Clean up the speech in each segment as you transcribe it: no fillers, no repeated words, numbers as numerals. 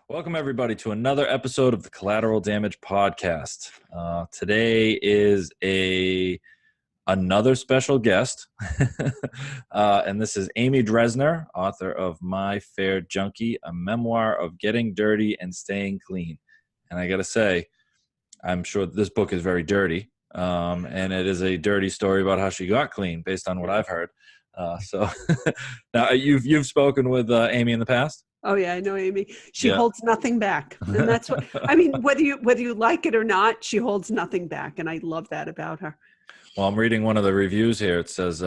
Welcome, everybody, to another episode of the Collateral Damage Podcast. Today is another special guest, and this is Amy Dresner, author of My Fair Junkie, a memoir of getting dirty and staying clean. And I got to say, I'm sure this book is very dirty, and it is a dirty story about how she got clean, based on what I've heard. So now you've spoken with Amy in the past. Oh yeah, I know Amy. She holds nothing back, and that's what I mean. Whether you like it or not, she holds nothing back, and I love that about her. Well, I'm reading one of the reviews here. It says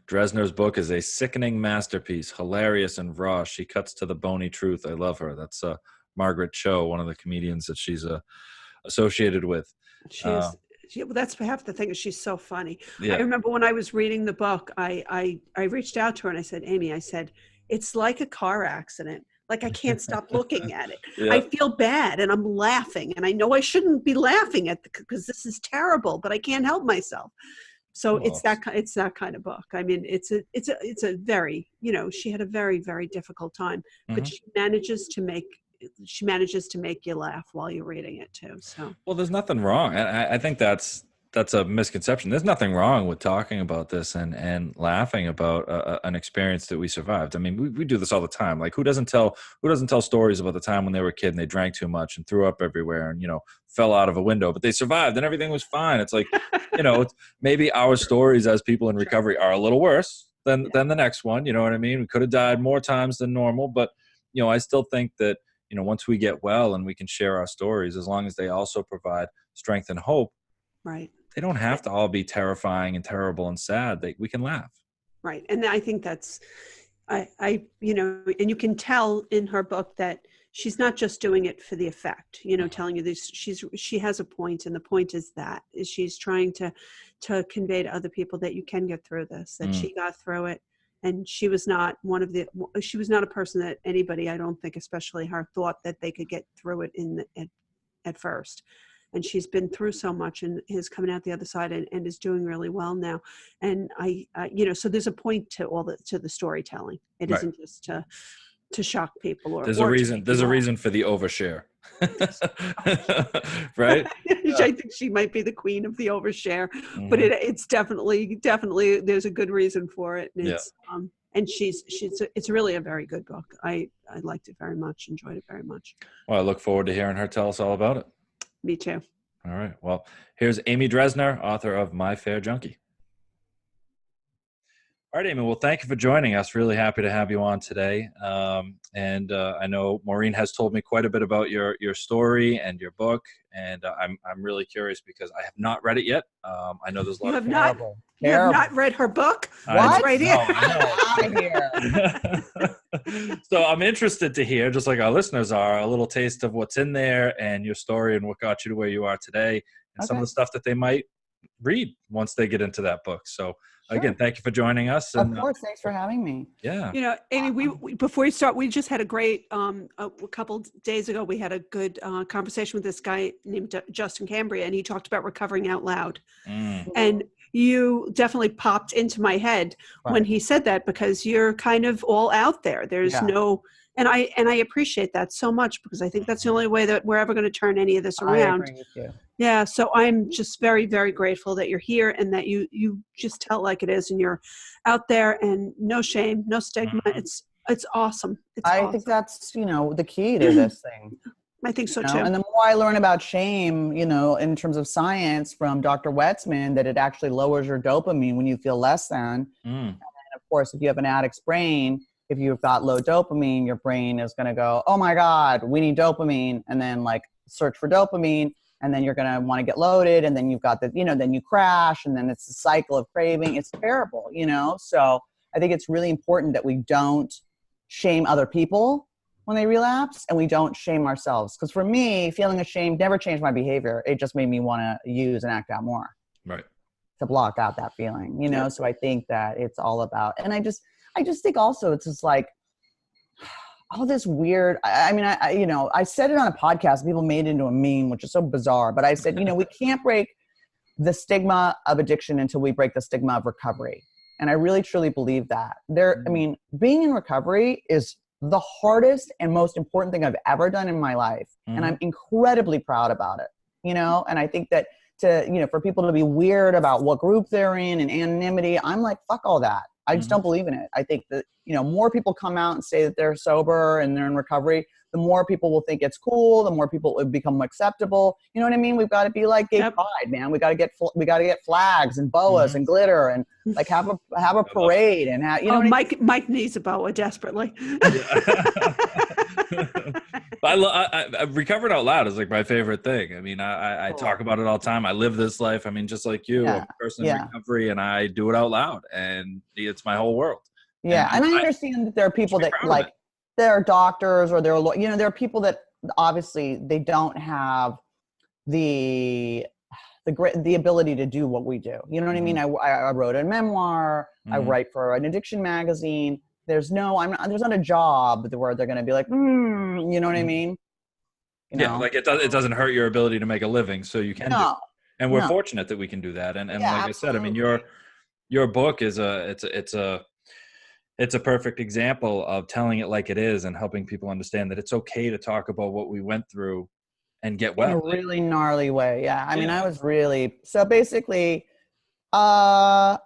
Dresner's book is a sickening masterpiece, hilarious and raw. She cuts to the bony truth. I love her. That's Margaret Cho, one of the comedians that she's associated with. That's half the thing. Is she's so funny. Yeah. I remember when I was reading the book, I reached out to her and I said, Amy, I said, it's like a car accident. Like I can't stop looking at it. Yeah. I feel bad and I'm laughing, and I know I shouldn't be laughing at because this is terrible, but I can't help myself. So it's that kind of book. I mean, it's a very, she had a very, very difficult time, but she manages to make you laugh while you're reading it too. So well, there's nothing wrong. I think that's a misconception. There's nothing wrong with talking about this and laughing about an experience that we survived. I mean, we do this all the time. Like who doesn't tell stories about the time when they were a kid and they drank too much and threw up everywhere and, fell out of a window, but they survived and everything was fine. It's like, maybe our stories as people in recovery are a little worse than the next one. You know what I mean? We could have died more times than normal, but, I still think that, once we get well and we can share our stories, as long as they also provide strength and hope, right. They don't have to all be terrifying and terrible and sad. We can laugh. Right. And I think that's, and you can tell in her book that she's not just doing it for the effect, telling you this, she has a point. And the point is she's trying to convey to other people that you can get through this, that she got through it. And she was not a person that anybody, I don't think, especially her, thought that they could get through it at first. And she's been through so much and is coming out the other side and is doing really well now. And so there's a point to the storytelling. It isn't just to shock people. There's a reason for the overshare. Right? I think she might be the queen of the overshare, but it's definitely there's a good reason for it. And it's, and it's really a very good book. I liked it very much, enjoyed it very much. Well, I look forward to hearing her tell us all about it. Me too. All right. Well, here's Amy Dresner, author of My Fair Junkie. All right, Amy. Well, thank you for joining us. Really happy to have you on today. And I know Maureen has told me quite a bit about your story and your book, and I'm really curious because I have not read it yet. I know there's a lot of terrible. You have not read her book? What? Right here. Out of here. So I'm interested to hear, just like our listeners are, a little taste of what's in there and your story and what got you to where you are today and some of the stuff that they might read once they get into that book. So again, thank you for joining us. And, of course. Thanks for having me. Yeah. Amy, we before we start, we just had a great, a couple days ago, we had a good conversation with this guy named Justin Cambria, and he talked about recovering out loud. And you definitely popped into my head when he said that, because you're kind of all out there. There's no, and I appreciate that so much, because I think that's the only way that we're ever going to turn any of this around. I agree with you. Yeah. So I'm just very, very grateful that you're here and that you just tell it like it is, and you're out there and no shame, no stigma. It's awesome. I think that's, the key to this thing. I think so too. And the more I learn about shame, in terms of science from Dr. Wetzman, that it actually lowers your dopamine when you feel less than. And then, of course, if you have an addict's brain, if you've got low dopamine, your brain is going to go, oh my God, we need dopamine. And then search for dopamine. And then you're going to want to get loaded. And then you've got then you crash. And then it's a cycle of craving. It's terrible, So I think it's really important that we don't shame other people when they relapse, and we don't shame ourselves. Because for me, feeling ashamed never changed my behavior. It just made me want to use and act out more. Right. To block out that feeling, So I think that it's all about, and I just think also it's just like all this weird, I said it on a podcast, people made it into a meme, which is so bizarre, but I said, we can't break the stigma of addiction until we break the stigma of recovery. And I really truly believe that being in recovery is the hardest and most important thing I've ever done in my life. And I'm incredibly proud about it, you know? And I think that for people to be weird about what group they're in and anonymity, I'm like, fuck all that. I just don't believe in it. I think that, more people come out and say that they're sober and they're in recovery, the more people will think it's cool, the more people will become acceptable. You know what I mean? We've got to be like gay pride, man. We got to get flags and boas and glitter and like have a parade and have, Mike needs a boa desperately. I Recovered Out Loud is like my favorite thing. I mean, I talk about it all the time. I live this life. I mean, just like you, I'm a person in recovery, and I do it out loud, and it's my whole world. Yeah, and I understand that there are people that like they're doctors or they're there are people that obviously they don't have the ability to do what we do. You know what I mean? I wrote a memoir. I write for an addiction magazine. There's not a job where they're going to be like, you know what I mean? Like it doesn't hurt your ability to make a living, so you can do it. And we're fortunate that we can do that. And like absolutely. I said, I mean, your book is it's a perfect example of telling it like it is and helping people understand that it's okay to talk about what we went through and get well. In a really gnarly way. Yeah. I mean, I was so basically, so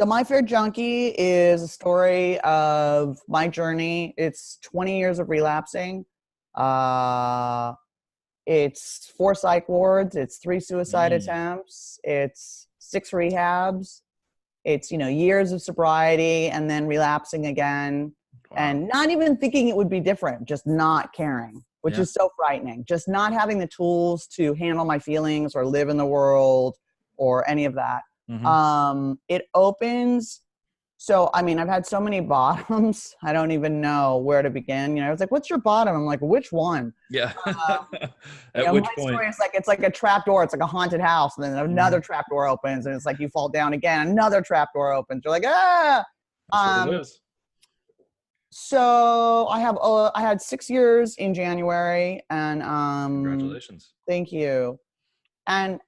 My Fair Junkie is a story of my journey. It's 20 years of relapsing. It's 4 psych wards. It's 3 suicide attempts. It's 6 rehabs. It's, years of sobriety and then relapsing again and not even thinking it would be different, just not caring, which is so frightening. Just not having the tools to handle my feelings or live in the world or any of that. It opens. So, I mean, I've had so many bottoms. I don't even know where to begin. I was like, what's your bottom? I'm like, which one? Yeah. At which point? Story is it's like a trap door. It's like a haunted house. And then another trap door opens and it's like you fall down again. Another trap door opens. You're like, ah. That's what it is. So I had 6 years in January and congratulations. Thank you. And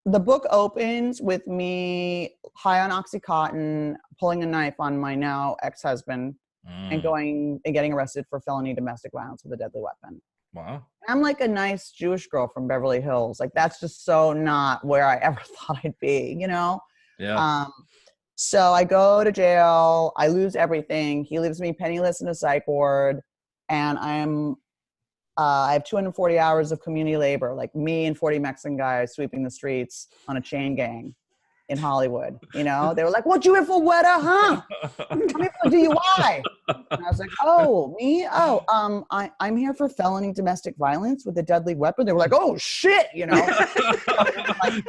the book opens with me high on Oxycontin, pulling a knife on my now ex-husband and going and getting arrested for felony domestic violence with a deadly weapon. Wow. I'm like a nice Jewish girl from Beverly Hills. Like that's just so not where I ever thought I'd be, Yeah. So I go to jail. I lose everything. He leaves me penniless in a psych ward. And I have 240 hours of community labor, like me and 40 Mexican guys sweeping the streets on a chain gang in Hollywood. They were like, "What you in for, Weta, huh? Come here for DUI." And I was like, "Oh, me? Oh, I'm here for felony domestic violence with a deadly weapon." They were like, "Oh shit," But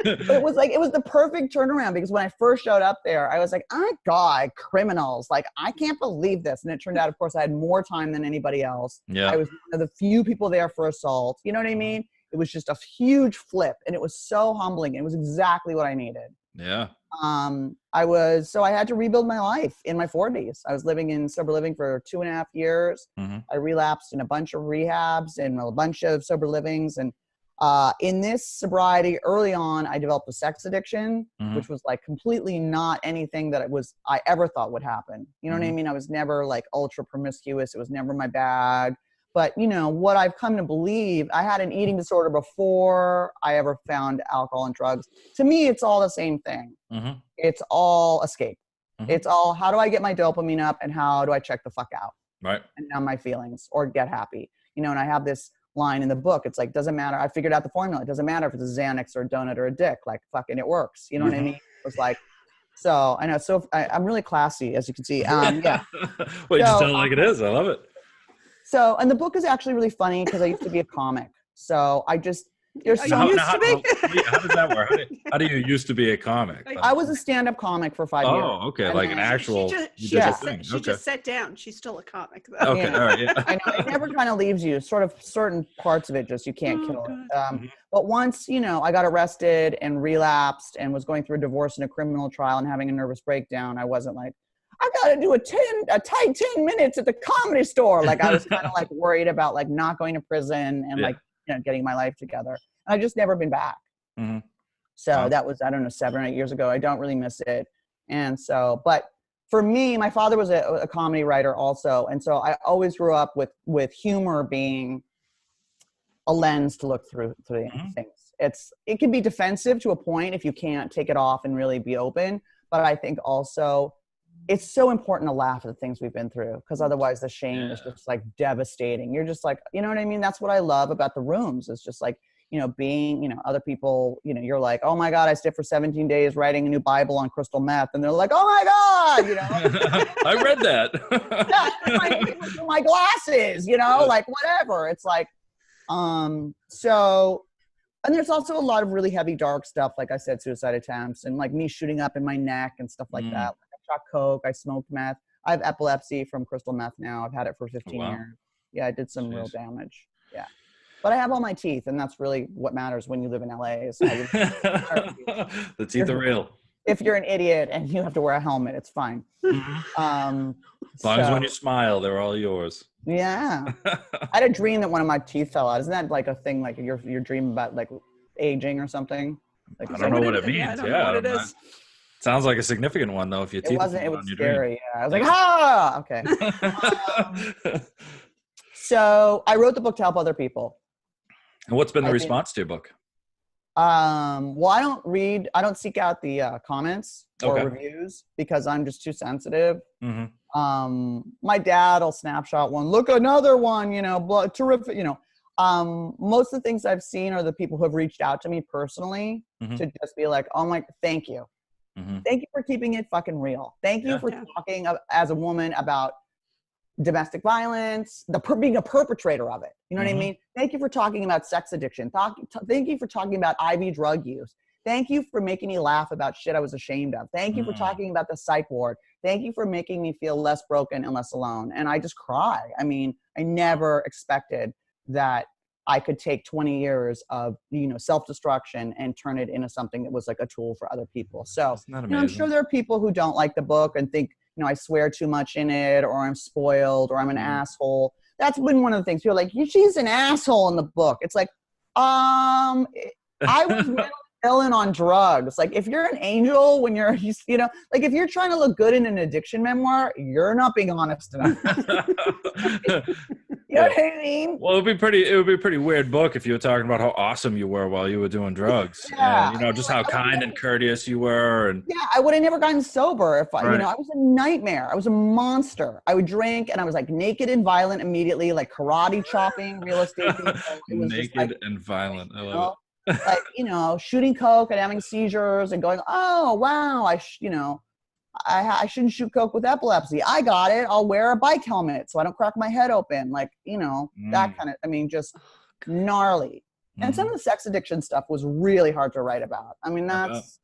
it was the perfect turnaround because when I first showed up there, I was like, "Oh God, criminals! Like I can't believe this." And it turned out, of course, I had more time than anybody else. Yeah, I was one of the few people there for assault. You know what I mean? It was just a huge flip, and it was so humbling. It was exactly what I needed. Yeah. I had to rebuild my life in my 40s. I was living in sober living for 2.5 years. I relapsed in a bunch of rehabs and a bunch of sober livings. And in this sobriety early on, I developed a sex addiction, which was like completely not anything that I ever thought would happen. You know what I mean? I was never like ultra promiscuous. It was never my bag. But, what I've come to believe, I had an eating disorder before I ever found alcohol and drugs. To me, it's all the same thing. It's all escape. It's all, how do I get my dopamine up and how do I check the fuck out? Right. And numb my feelings or get happy. And I have this line in the book. It's like, doesn't matter. I figured out the formula. It doesn't matter if it's a Xanax or a donut or a dick. Like, fucking it works. You know what I mean? It was like, so I know. So I'm really classy, as you can see. Yeah. Well, you just tell it like it is. I love it. So, and the book is actually really funny because I used to be a comic. So I just, there's so how does that work? How do you used to be a comic? I was a stand-up comic for 5 years. Oh, okay. Like an actual She just sat down. She's still a comic, though. Okay, all right. Yeah. I know. It never kind of leaves you. Sort of certain parts of it just you can't kill it. But once, I got arrested and relapsed and was going through a divorce and a criminal trial and having a nervous breakdown, I wasn't like, I got to do a tight 10 minutes at the Comedy Store. Like I was kind of like worried about like not going to prison and like, getting my life together. And I just never been back. So that was, I don't know, 7 or 8 years ago. I don't really miss it. And so, but for me, my father was a comedy writer also. And so I always grew up with humor being a lens to look through things. It can be defensive to a point if you can't take it off and really be open. But I think also it's so important to laugh at the things we've been through, because otherwise the shame is just like devastating. You're just like, you know what I mean? That's what I love about the rooms. It's just like, being, other people, you're like, oh my God, I stayed for 17 days writing a new Bible on crystal meth. And they're like, oh my God, I read that. my glasses, like whatever. It's like, so, and there's also a lot of really heavy, dark stuff. Like I said, suicide attempts and like me shooting up in my neck and stuff like that. Like I shot coke, I smoked meth. I have epilepsy from crystal meth now. I've had it for 15 years. Yeah, I did some real damage. Yeah. But I have all my teeth, and that's really what matters when you live in LA. So the teeth are real. If you're an idiot and you have to wear a helmet, it's fine. As long as when you smile, they're all yours. Yeah. I had a dream that one of my teeth fell out. Isn't that like a thing, like you're dreaming about like aging or something? Like, I don't know what it means. I don't know what it is. Sounds like a significant one, though, if your teeth it was your scary. dream. Yeah. I was like, okay. So I wrote the book to help other people. And what's been the response to your book? Well, I don't seek out the comments or reviews because I'm just too sensitive. Mm-hmm. My dad will snapshot one, look, another one, terrific, most of the things I've seen are the people who have reached out to me personally to just be like, oh my, thank you. Mm-hmm. Thank you for keeping it fucking real. Thank you for talking as a woman about domestic violence, being a perpetrator of it. You know what I mean? Thank you for talking about sex addiction. Thank you for talking about IV drug use. Thank you for making me laugh about shit I was ashamed of. Thank you for talking about the psych ward. Thank you for making me feel less broken and less alone. And I just cry. I mean, I never expected that I could take 20 years of, self-destruction and turn it into something that was like a tool for other people. So I'm sure there are people who don't like the book and think, I swear too much in it, or I'm spoiled, or I'm an asshole. That's been one of the things. People are like, she's an asshole in the book. It's like, I was mentally ill and on drugs. Like, if you're an angel when you're, like if you're trying to look good in an addiction memoir, you're not being honest enough. You know what I mean? Well, it would be a pretty weird book if you were talking about how awesome you were while you were doing drugs. Yeah. And, just how kind and courteous you were. And yeah, I would have never gotten sober if I was a nightmare. I was a monster. I would drink and I was like naked and violent immediately, like karate chopping real estate people. Naked and violent. I love it. Like, shooting coke and having seizures and going, oh, wow, I shouldn't shoot coke with epilepsy. I got it. I'll wear a bike helmet so I don't crack my head open. Like, that kind of, just gnarly. And some of the sex addiction stuff was really hard to write about. I mean, that's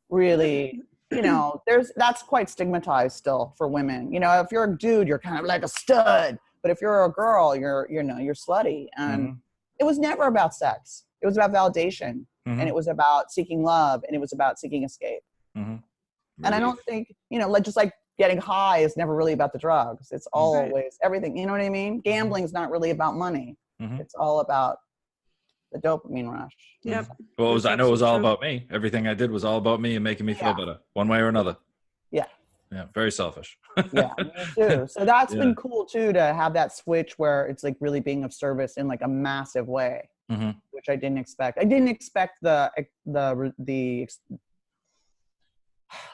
really, that's quite stigmatized still for women. If you're a dude, you're kind of like a stud. But if you're a girl, you're slutty. And it was never about sex. It was about validation. And it was about seeking love. And it was about seeking escape. And I don't think, just like getting high is never really about the drugs. It's always everything. You know what I mean? Gambling's not really about money. It's all about the dopamine rush. Yep. Well, I know it was all about me. Everything I did was all about me and making me feel better one way or another. Yeah. Yeah. Very selfish. Yeah, me too. So that's been cool too, to have that switch where it's like really being of service in like a massive way, which I didn't expect. I didn't expect the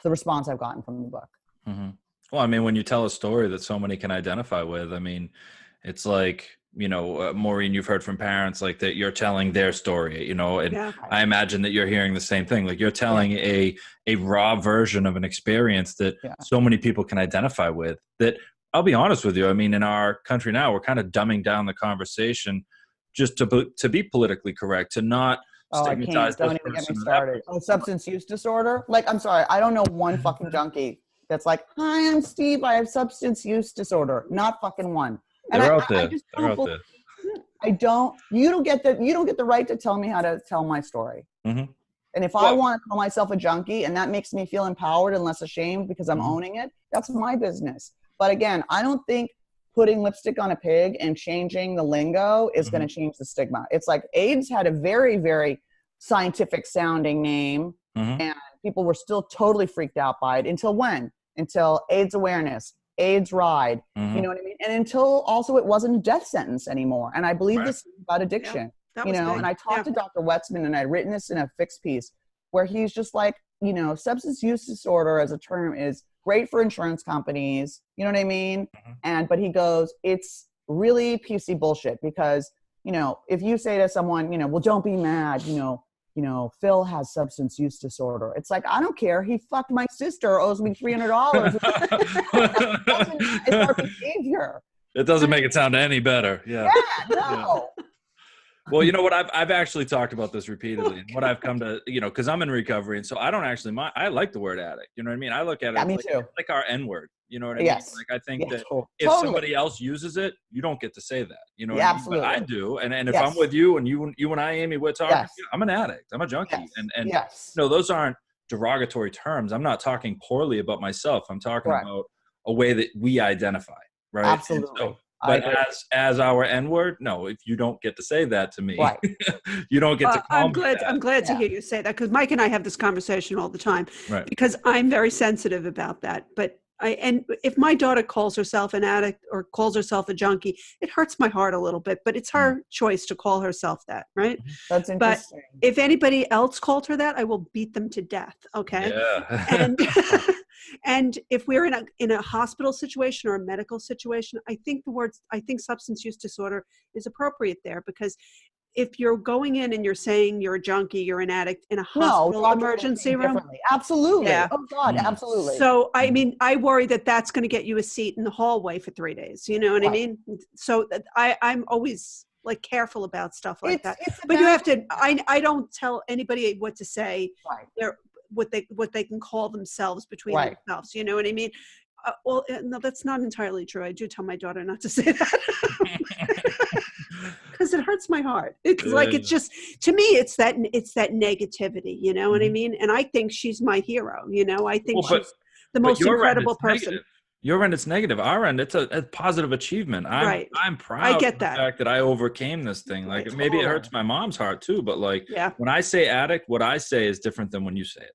response I've gotten from the book. Well, I mean, when you tell a story that so many can identify with, I mean, it's like, Maureen, you've heard from parents like that you're telling their story, and I imagine that you're hearing the same thing. Like you're telling a raw version of an experience that so many people can identify with. That, I'll be honest with you, I mean, in our country now, we're kind of dumbing down the conversation just to be politically correct, to not stigmatize. Don't even get me started. Substance use disorder. Like, I'm sorry, I don't know one fucking junkie that's like, hi, I'm Steve, I have substance use disorder. Not fucking one. And They're out there. You don't get the right to tell me how to tell my story. And if I want to call myself a junkie and that makes me feel empowered and less ashamed because I'm owning it, that's my business. But again, I don't think putting lipstick on a pig and changing the lingo is going to change the stigma. It's like AIDS had a very, very scientific sounding name and people were still totally freaked out by it until when? until AIDS awareness, AIDS ride, you know what I mean? And until also it wasn't a death sentence anymore. And I believe this about addiction, you know, big. and I talked to Dr. Wetzman, and I'd written this in a fixed piece where he's just like, you know, substance use disorder as a term is great for insurance companies, you know what I mean? But he goes, it's really PC bullshit, because, you know, if you say to someone, you know, well, don't be mad, you know, Phil has substance use disorder. It's like, I don't care. He fucked my sister, owes me $300. It's our behavior. It doesn't make it sound any better. Yeah. No. Well, you know what? I've actually talked about this repeatedly, and what I've come to, you know, because I'm in recovery, and so I don't actually mind. I like the word addict. You know what I mean? I look at it like our N word. You know what I mean? Like, I think that if somebody else uses it, you don't get to say that. You know what I mean? But I do. And if I'm with you and you and I, Amy, we're talking, I'm an addict. I'm a junkie. And you know, those aren't derogatory terms. I'm not talking poorly about myself. I'm talking about a way that we identify. Right. Absolutely. But as our N word, no, if you don't get to say that to me, you don't get to call me that. I'm glad to hear you say that, because Mike and I have this conversation all the time, because I'm very sensitive about that. But and if my daughter calls herself an addict or calls herself a junkie, it hurts my heart a little bit, but it's her choice to call herself that, right? That's interesting. But if anybody else called her that, I will beat them to death. Okay. Yeah. And if we're in a hospital situation or a medical situation, I think substance use disorder is appropriate there, because if you're going in and you're saying you're a junkie, you're an addict in a hospital emergency room. Absolutely. Yeah. Oh God, absolutely. So, I mean, I worry that that's going to get you a seat in the hallway for 3 days. You know what I mean? So I'm always like careful about stuff like that. But you have to, I don't tell anybody what to say. They're what they can call themselves between themselves. You know what I mean? Well, no, that's not entirely true. I do tell my daughter not to say that. Because it hurts my heart. It's like, it's just, to me, it's that negativity, you know what I mean? And I think she's my hero, you know? I think she's the most incredible person. Negative. Your end, it's negative. Our end, it's a positive achievement. I'm proud of the fact that I overcame this thing. Like, maybe it hurts my mom's heart too, but like, when I say addict, what I say is different than when you say it.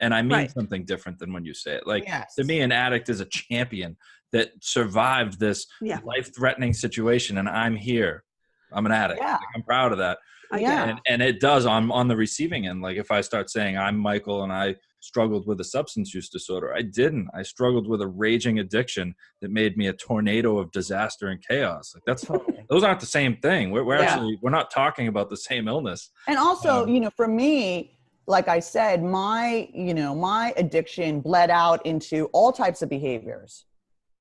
And I mean something different than when you say it. Like, to me, an addict is a champion that survived this life-threatening situation, and I'm here. I'm an addict. Like, I'm proud of that. And it does on the receiving end. Like, if I start saying I'm Michael and I struggled with a substance use disorder, I didn't. I struggled with a raging addiction that made me a tornado of disaster and chaos. Like, those aren't the same thing. We're actually, we're not talking about the same illness. And also, you know, for me, like I said, my addiction bled out into all types of behaviors.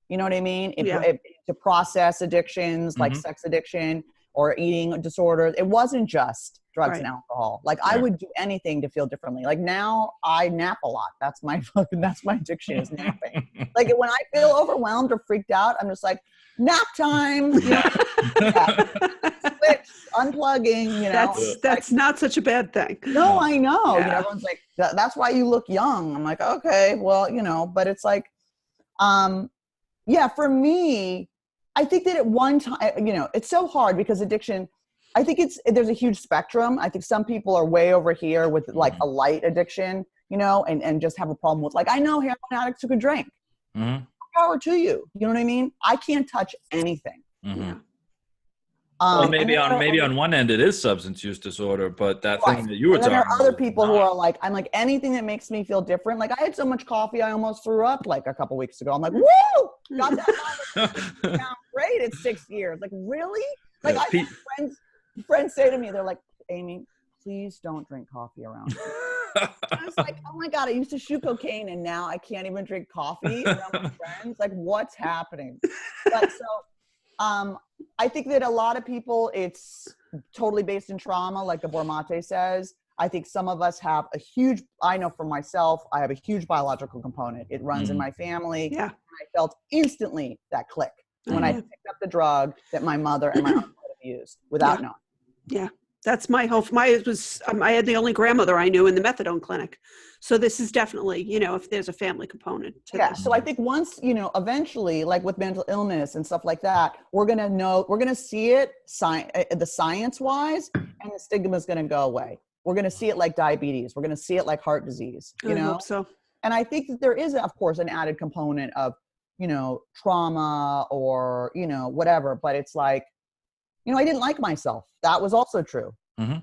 You know what I mean? To process addictions, like sex addiction or eating disorders. It wasn't just drugs and alcohol. Like, I would do anything to feel differently. Like, now I nap a lot. That's my addiction, is napping. Like, when I feel overwhelmed or freaked out, I'm just like, nap time. You know? Switch, unplugging, you know. That's not such a bad thing. No, I know. You know, everyone's like, that's why you look young. I'm like, okay, well, you know, but it's like, for me, I think that at one time, you know, it's so hard because addiction, I think there's a huge spectrum. I think some people are way over here with like a light addiction, you know, and just have a problem with, like, I know heroin addicts who can drink. Power to you. You know what I mean? I can't touch anything. Well, maybe on one end it is substance use disorder, but that thing that you were talking about. There are other people who are like, I'm like, anything that makes me feel different. Like, I had so much coffee, I almost threw up like a couple weeks ago. I'm like, woo! Got that down great at 6 years. Like, really? Like, I had friends say to me, they're like, Amy, please don't drink coffee around me. I was like, oh my God, I used to shoot cocaine and now I can't even drink coffee around my friends. Like, what's happening? But so, I think that a lot of people, it's totally based in trauma, like Gabor Mate says. I think some of us have I know for myself, I have a huge biological component. It runs in my family. Yeah. And I felt instantly that click when I picked up the drug that my mother and my uncle had used without knowing. Yeah. That's my whole, I had the only grandmother I knew in the methadone clinic. So this is definitely, you know, if there's a family component to this. So I think once, you know, eventually, like with mental illness and stuff like that, we're going to see it the science wise, and the stigma is going to go away. We're going to see it like diabetes. We're going to see it like heart disease, you know? I hope so. And I think that there is, of course, an added component of, trauma or, whatever. But it's like, I didn't like myself. That was also true. Mm-hmm.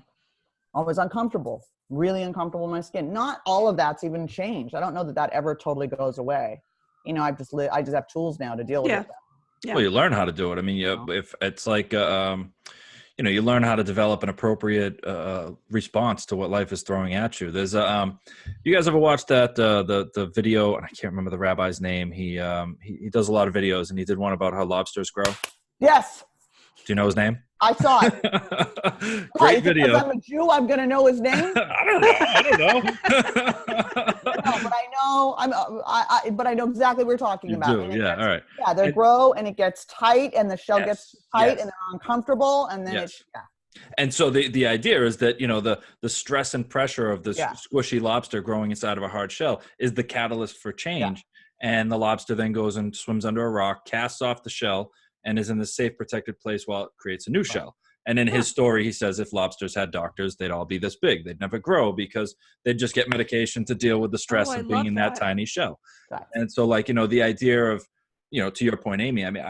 I was uncomfortable, really uncomfortable in my skin. Not all of that's even changed. I don't know that ever totally goes away. I just have tools now to deal with it. Yeah. Well, you learn how to do it. I mean, if it's like, you learn how to develop an appropriate response to what life is throwing at you. There's you guys ever watched that the video? And I can't remember the rabbi's name. He does a lot of videos, and he did one about how lobsters grow. Yes. Do you know his name? I saw it. Great video. Because I'm a Jew, I'm going to know his name. I don't know. But I know exactly what we're talking about. Do. Yeah. All right. Yeah, they grow and it gets tight and the shell gets tight and they're uncomfortable and then And so the idea is that, the stress and pressure of this squishy lobster growing inside of a hard shell is the catalyst for change. Yeah. And the lobster then goes and swims under a rock, casts off the shell, and is in this safe, protected place while it creates a new shell. And in his story, he says if lobsters had doctors, they'd all be this big. They'd never grow because they'd just get medication to deal with the stress of being in that tiny shell. Right. And so, the idea of, to your point, Amy, I mean,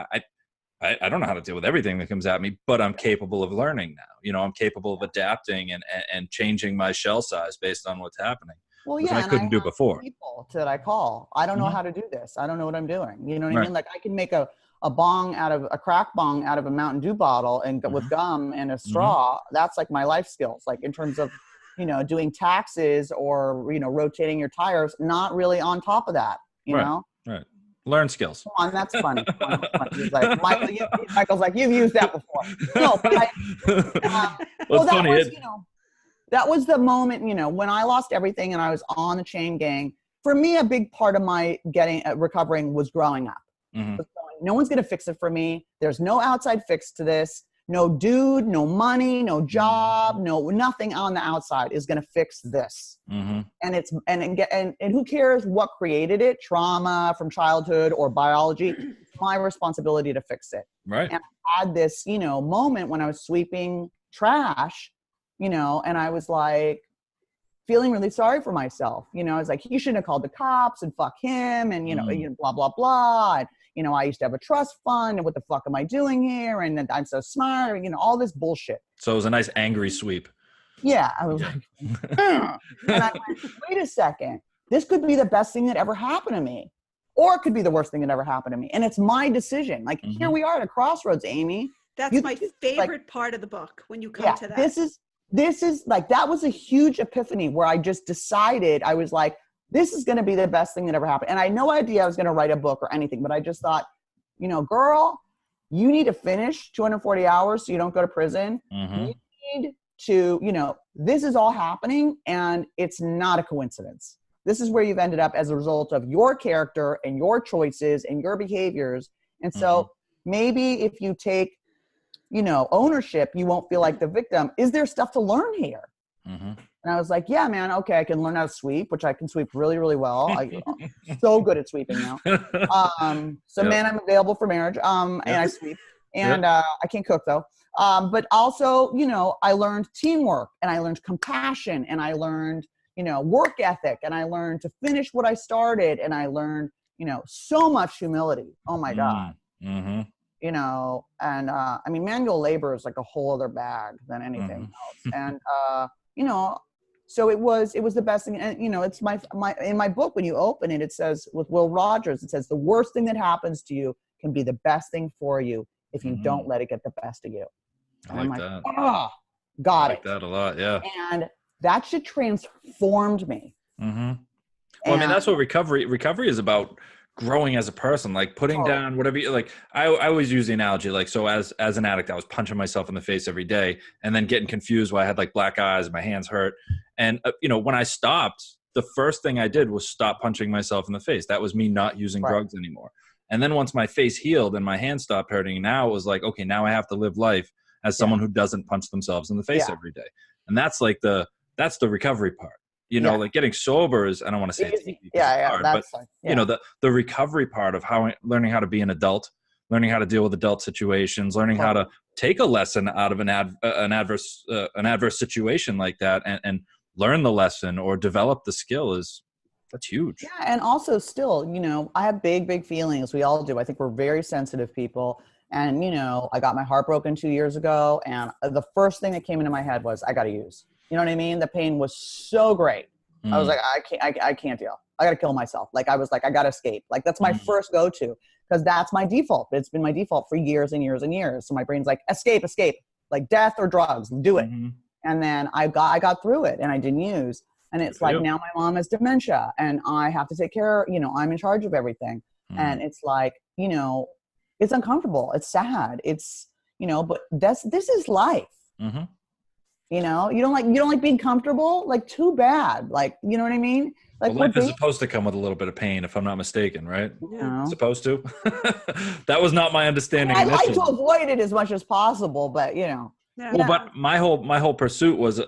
I don't know how to deal with everything that comes at me, but I'm capable of learning now. I'm capable of adapting and changing my shell size based on what's happening. Well, yeah, I couldn't do before. People that I call, I don't know how to do this. I don't know what I'm doing. You know what I mean? Like I can make a crack bong out of a Mountain Dew bottle and with gum and a straw. That's like my life skills. Like in terms of, doing taxes or, rotating your tires, not really on top of that, you know? Right. Learn skills. Come on, that's funny. He's like, Michael's like, you've used that before. No, but that was the moment, when I lost everything and I was on the chain gang. For me, a big part of my recovering was growing up. Mm-hmm. No one's going to fix it for me. There's no outside fix to this. No dude, no money, no job, nothing on the outside is going to fix this. Mm-hmm. And who cares what created it? Trauma from childhood or biology. It's my responsibility to fix it. Right. And I had this, moment when I was sweeping trash, and I was like feeling really sorry for myself. I was like, he shouldn't have called the cops and fuck him and, blah, blah, blah. And, I used to have a trust fund and what the fuck am I doing here? And I'm so smart, all this bullshit. So it was a nice angry sweep. Yeah. I was like, and I went, wait a second. This could be the best thing that ever happened to me. Or it could be the worst thing that ever happened to me. And it's my decision. Like, here we are at a crossroads, Amy. That's my favorite part of the book when you come to that. This is like, that was a huge epiphany where I just decided, I was like, this is going to be the best thing that ever happened. And I had no idea I was going to write a book or anything, but I just thought, girl, you need to finish 240 hours so you don't go to prison. Mm-hmm. You need to, this is all happening and it's not a coincidence. This is where you've ended up as a result of your character and your choices and your behaviors. And so maybe if you take, ownership, you won't feel like the victim. Is there stuff to learn here? Mm-hmm. And I was like, yeah, man, okay, I can learn how to sweep, which I can sweep really, really well. I'm so good at sweeping now. Man, I'm available for marriage. And I sweep. And I can't cook though. But also, I learned teamwork and I learned compassion and I learned, work ethic and I learned to finish what I started and I learned, so much humility. Oh my God. Mm-hmm. Manual labor is like a whole other bag than anything else. And, so it was the best thing. And, it's my in my book, when you open it, it says with Will Rogers, it says the worst thing that happens to you can be the best thing for you if you don't let it get the best of you. And I like that. Got it. I like that a lot. Yeah. And that shit transformed me. Mm-hmm. Well, that's what recovery is about. Growing as a person, like putting down whatever you like. I always use the analogy, like, so as an addict, I was punching myself in the face every day and then getting confused why I had like black eyes and my hands hurt. And, when I stopped, the first thing I did was stop punching myself in the face. That was me not using drugs anymore. And then once my face healed and my hands stopped hurting, now it was like, okay, now I have to live life as someone who doesn't punch themselves in the face every day. And that's like that's the recovery part. Like getting sober is, I don't want to say it's easy, hard, but the recovery part of learning how to be an adult, learning how to deal with adult situations, learning how to take a lesson out of an adverse situation like that and learn the lesson or develop the skill is That's huge. Yeah, and also still, I have big feelings. We all do. I think we're very sensitive people. And, I got my heart broken 2 years ago. And the first thing that came into my head was, I got to use. You know what I mean? The pain was so great. I was like, I can't deal. I got to kill myself. Like, I was like, I got to escape. Like, that's my first go-to, because that's my default. It's been my default for years and years and years. So my brain's like, escape, like death or drugs, do it. And then I got through it and I didn't use. And it's like, now my mom has dementia and I have to take care, I'm in charge of everything. And it's like, it's uncomfortable. It's sad. It's, but this is life. You don't like being comfortable, like, too bad. Like, you know what I mean? Like, well, life is supposed to come with a little bit of pain, if I'm not mistaken, right? Yeah. Supposed to. That was not my understanding. I like to avoid it as much as possible, but Yeah. Well, but my whole pursuit was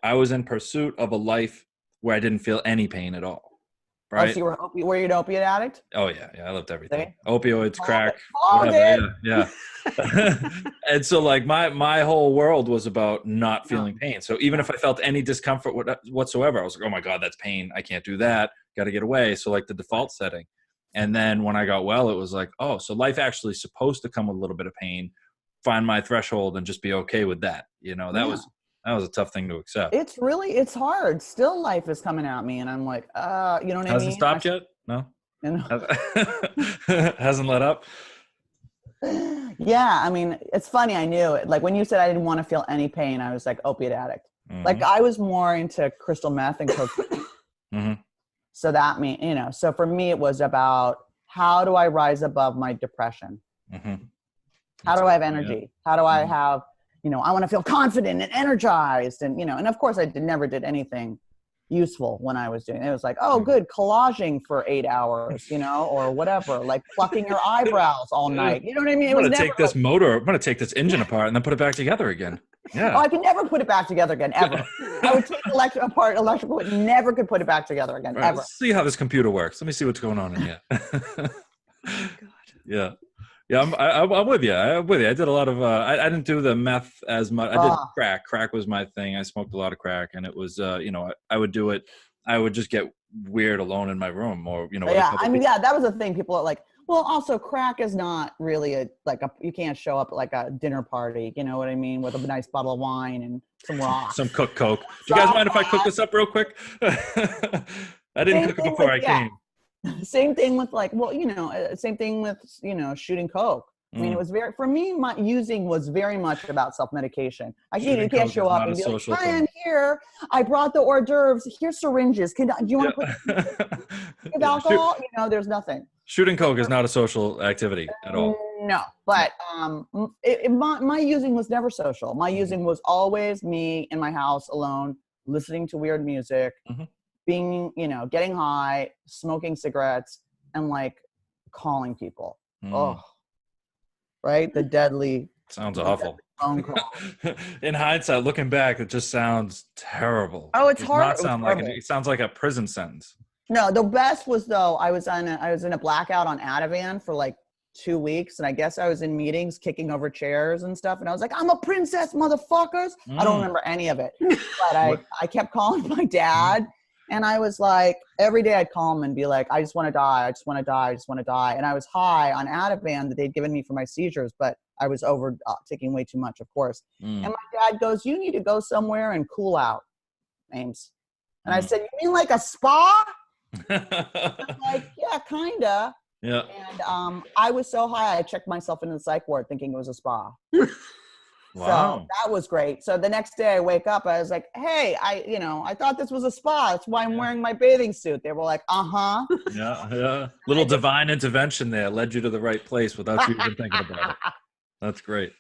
I was in pursuit of a life where I didn't feel any pain at all. Right? Oh, so were you an opiate addict? Oh yeah, I loved everything. Opioids, crack, all whatever. Yeah. And so like my whole world was about not feeling pain. So even if I felt any discomfort whatsoever, I was like, oh my God, that's pain. I can't do that. Got to get away. So like the default setting. And then when I got well, it was like, oh, so life actually is supposed to come with a little bit of pain, find my threshold and just be okay with that. That was a tough thing to accept. It's hard. Still life is coming at me and I'm like, you know what I mean? Hasn't stopped yet? No? Hasn't let up? Yeah. I mean, it's funny. I knew it. Like when you said I didn't want to feel any pain, I was like opiate addict. Like I was more into crystal meth and cocaine. So that means, so for me, it was about how do I rise above my depression? How do I have energy? How do I have, I want to feel confident and energized and, and of course I never did anything useful when I was doing it. It was like, oh, good, collaging for 8 hours, or whatever, like plucking your eyebrows all night. You know what I mean? I'm going to take this motor, I'm going to take this engine apart and then put it back together again. Yeah. Oh, I could never put it back together again, ever. I would take electrical, but never could put it back together again, ever. Let's see how this computer works. Let me see what's going on in here. Oh, God. Yeah. Yeah, I'm with you. I did a lot of, I didn't do the meth as much. I did crack. Crack was my thing. I smoked a lot of crack and it was, I would do it. I would just get weird alone in my room or, that was the thing. People are like, well, also crack is not really you can't show up at like a dinner party, you know what I mean? With a nice bottle of wine and some rocks. Some cooked Coke. Do you guys mind if I cook this up real quick? I didn't cook it before I came. Same thing with same thing with, shooting Coke. I mean, it was for me, my using was very much about self-medication. You can't show up and be like, hi, I'm here. I brought the hors d'oeuvres. Here's syringes. Do you want to put alcohol? There's nothing. Shooting Coke is not a social activity at all. No, but my using was never social. My using was always me in my house alone, listening to weird music, being, getting high, smoking cigarettes, and like calling people. Oh, right? The deadly. Sounds awful. Phone call. In hindsight, looking back, it just sounds terrible. Oh, it's hard. It sounds like a prison sentence. No, the best was though, I was in a blackout on Ativan for like 2 weeks. And I guess I was in meetings, kicking over chairs and stuff. And I was like, I'm a princess, motherfuckers. I don't remember any of it, but I kept calling my dad. And I was like, every day I'd call him and be like, I just want to die. I just want to die. I just want to die. And I was high on Ativan that they'd given me for my seizures, but I was taking way too much, of course. And my dad goes, you need to go somewhere and cool out, Ames. And I said, you mean like a spa? I'm like, yeah, kinda. Yeah. And I was so high, I checked myself into the psych ward thinking it was a spa. Wow. So that was great. So the next day I wake up, I was like, hey, I thought this was a spa. That's why I'm wearing my bathing suit. They were like, uh-huh. Yeah. Little divine intervention there led you to the right place without you even thinking about it. That's great.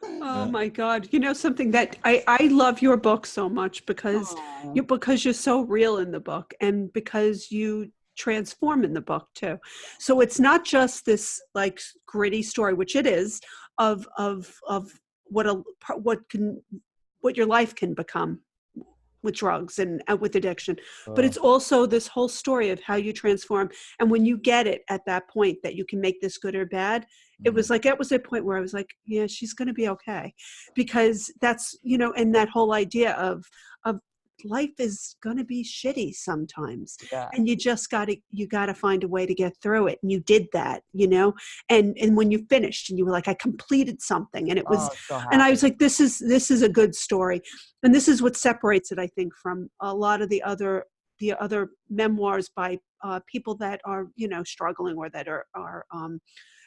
Oh my God. Something that I love your book so much because you're so real in the book and because you transform in the book too. So it's not just this like gritty story, which it is, of what your life can become with drugs and with addiction, but it's also this whole story of how you transform. And when you get it at that point that you can make this good or bad, it was like, that was a point where I was like, yeah, she's going to be okay. Because that's, and that whole idea of life is going to be shitty sometimes. Yeah. And you just got to find a way to get through it. And you did that, you know, and when you finished and you were like, I completed something, and it was, and I was like, this is a good story. And this is what separates it, I think, from a lot of the other memoirs by people that are, you know, struggling or that are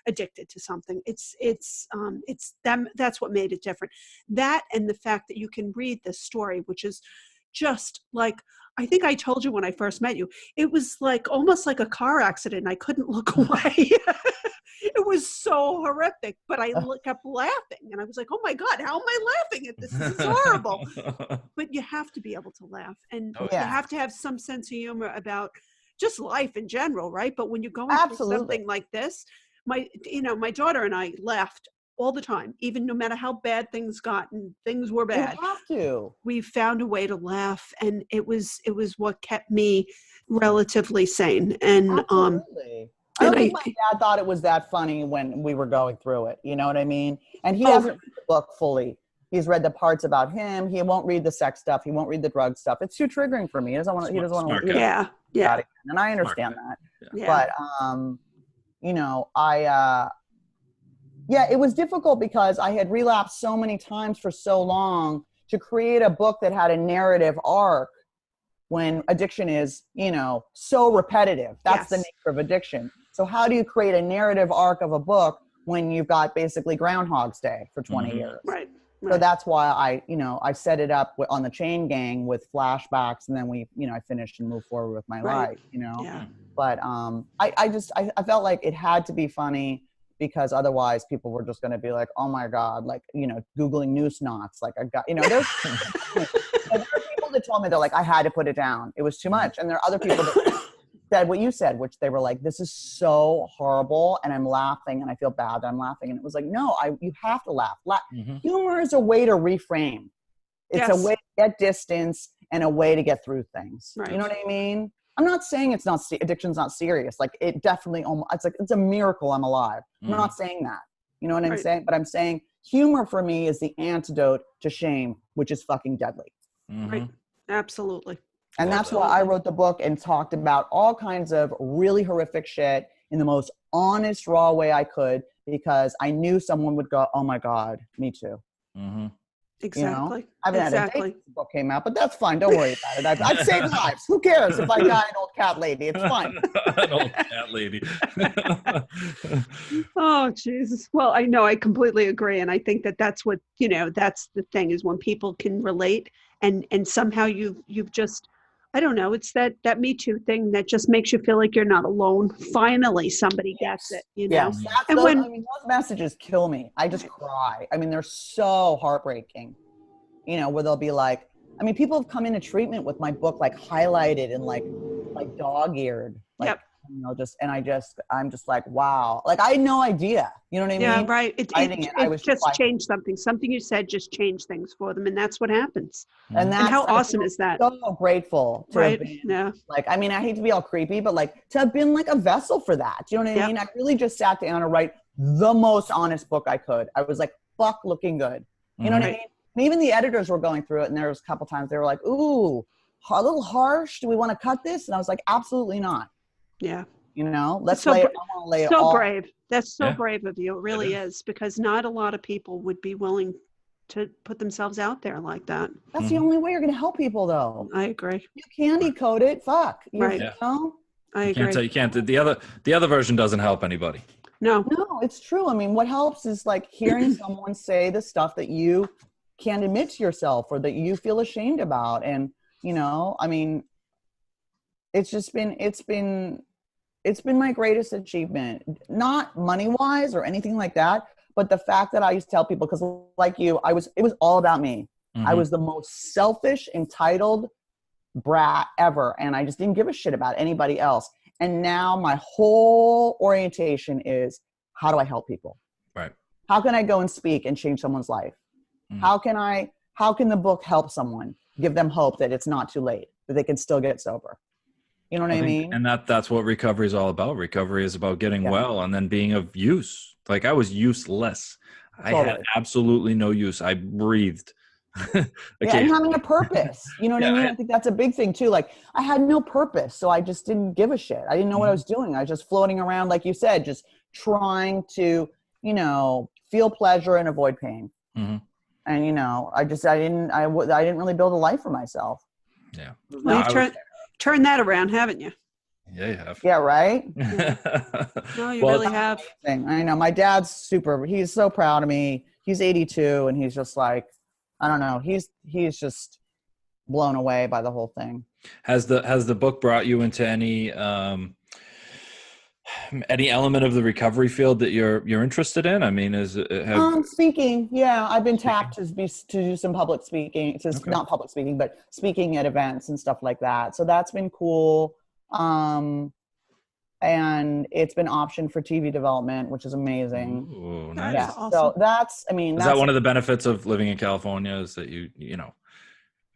addicted to something. It's them. That's what made it different. That, and the fact that you can read this story, which is just like, I think I told you when I first met you, it was like almost like a car accident. I couldn't look away. It was so horrific, but I kept laughing, and I was like, oh my God, how am I laughing at this? This is horrible. But you have to be able to laugh, and you have to have some sense of humor about just life in general, right? But when you're going through something like this, my daughter and I laughed all the time, even no matter how bad things got and things were bad. You have to. We found a way to laugh, and it was what kept me relatively sane. And absolutely. I don't think my dad thought it was that funny when we were going through it. You know what I mean? And he hasn't read the book fully. He's read the parts about him. He won't read the sex stuff. He won't read the drug stuff. It's too triggering for me. He doesn't want to. Yeah. And I understand that. Yeah. But you know, it was difficult because I had relapsed so many times for so long to create a book that had a narrative arc when addiction is, you know, so repetitive. That's the nature of addiction. So how do you create a narrative arc of a book when you've got basically Groundhog's Day for 20 years? Right. So that's why I set it up on the Chain Gang with flashbacks, and then I finished and moved forward with my life, you know? Yeah. But I felt like it had to be funny, because otherwise people were just going to be like, oh my God, like, you know, Googling noose knots. Like, I got, you know, there are people that told me, they're like, I had to put it down. It was too much. And there are other people that said what you said, which they were like, this is so horrible, and I'm laughing, and I feel bad that I'm laughing. And it was like, no, you have to laugh. Humor is a way to reframe. It's a way to get distance and a way to get through things. Right. You know what I mean? I'm not saying addiction's not serious. Like, it definitely, it's a miracle I'm alive. I'm not saying that. You know what I'm saying? But I'm saying humor for me is the antidote to shame, which is fucking deadly. Right. Absolutely. And that's why I wrote the book and talked about all kinds of really horrific shit in the most honest, raw way I could, because I knew someone would go, oh my God, me too. Exactly. You know? I haven't had a date since the book came out, but that's fine. Don't worry about it. I've saved lives. Who cares if I die an old cat lady? It's fine. An old cat lady. Oh, Jesus. Well, I know, I completely agree. And I think that's what, you know, that's the thing, is when people can relate and somehow you've just, I don't know, it's that Me Too thing that just makes you feel like you're not alone. Finally, somebody gets it, you know? Yes. And those messages kill me. I just cry. I mean, they're so heartbreaking, you know, where they'll be like, I mean, people have come into treatment with my book, like highlighted and like dog-eared, like, you know, I'm just like, wow. Like, I had no idea, you know what I mean? Yeah, right. It just changed something. Something you said just changed things for them. And that's what happens. And how awesome is that? So grateful to have been, like, I mean, I hate to be all creepy, but like, to have been like a vessel for that. Do you know what I mean? I really just sat down to write the most honest book I could. I was like, fuck, looking good. You know what I mean? And even the editors were going through it, and there was a couple times they were like, ooh, a little harsh. Do we want to cut this? And I was like, absolutely not. Yeah. You know, let's lay it all. So brave. That's so brave of you. It really is, because not a lot of people would be willing to put themselves out there like that. That's the only way you're going to help people, though. I agree. You candy coat it. Fuck. You know? I agree. You can't. The other version doesn't help anybody. No, it's true. I mean, what helps is like hearing someone say the stuff that you can't admit to yourself or that you feel ashamed about. And, you know, I mean, it's been my greatest achievement, not money-wise or anything like that, but the fact that I used to tell people, because like you, it was all about me. I was the most selfish, entitled brat ever, and I just didn't give a shit about anybody else. And now my whole orientation is, how do I help people? Right. How can I go and speak and change someone's life? How can the book help someone, give them hope that it's not too late, that they can still get sober? You know what I mean? And that's what recovery is all about. Recovery is about getting well and then being of use. Like, I was useless. Totally. I had absolutely no use. I breathed and having a purpose. You know what I mean? I think that's a big thing too. Like I had no purpose, so I just didn't give a shit. I didn't know what I was doing. I was just floating around, like you said, just trying to, you know, feel pleasure and avoid pain. And you know, I didn't really build a life for myself. Yeah. Well, you've turned that around, haven't you? Yeah, you have. Yeah, right? Yeah. No, you really have. I know. My dad's he's so proud of me. He's 82 and he's just like, I don't know. He's just blown away by the whole thing. Has the book brought you into any element of the recovery field that you're interested in? I mean, speaking. Yeah, I've been tapped to do some public speaking. Not public speaking, but speaking at events and stuff like that. So that's been cool. And it's been optioned for TV development, which is amazing. Ooh, nice. Yeah, awesome. So that's one of the benefits of living in California is that you know,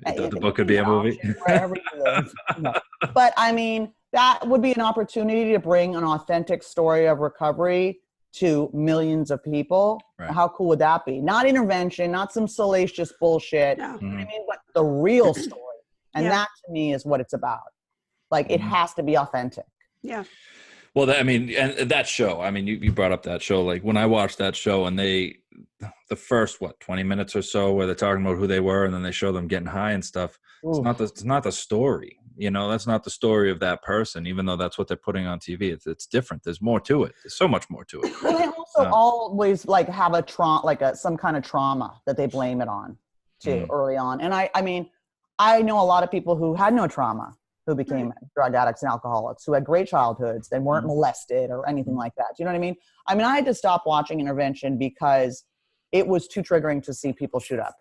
the book could be a movie. Wherever you live. No. But I mean, that would be an opportunity to bring an authentic story of recovery to millions of people. Right. How cool would that be? Not intervention, not some salacious bullshit. No. You know what I mean? But the real story. And that to me is what it's about. Like it has to be authentic. Yeah. Well, and that show, I mean, you brought up that show. Like when I watched that show and the first, 20 minutes or so where they're talking about who they were and then they show them getting high and stuff. It's not the story, you know, that's not the story of that person, even though that's what they're putting on TV. It's different. There's more to it. There's so much more to it. Well, they also always like have some kind of trauma that they blame it on too early on. And I mean, I know a lot of people who had no trauma, who became drug addicts and alcoholics, who had great childhoods, they weren't molested or anything like that. Do you know what I mean? I mean, I had to stop watching intervention because it was too triggering to see people shoot up.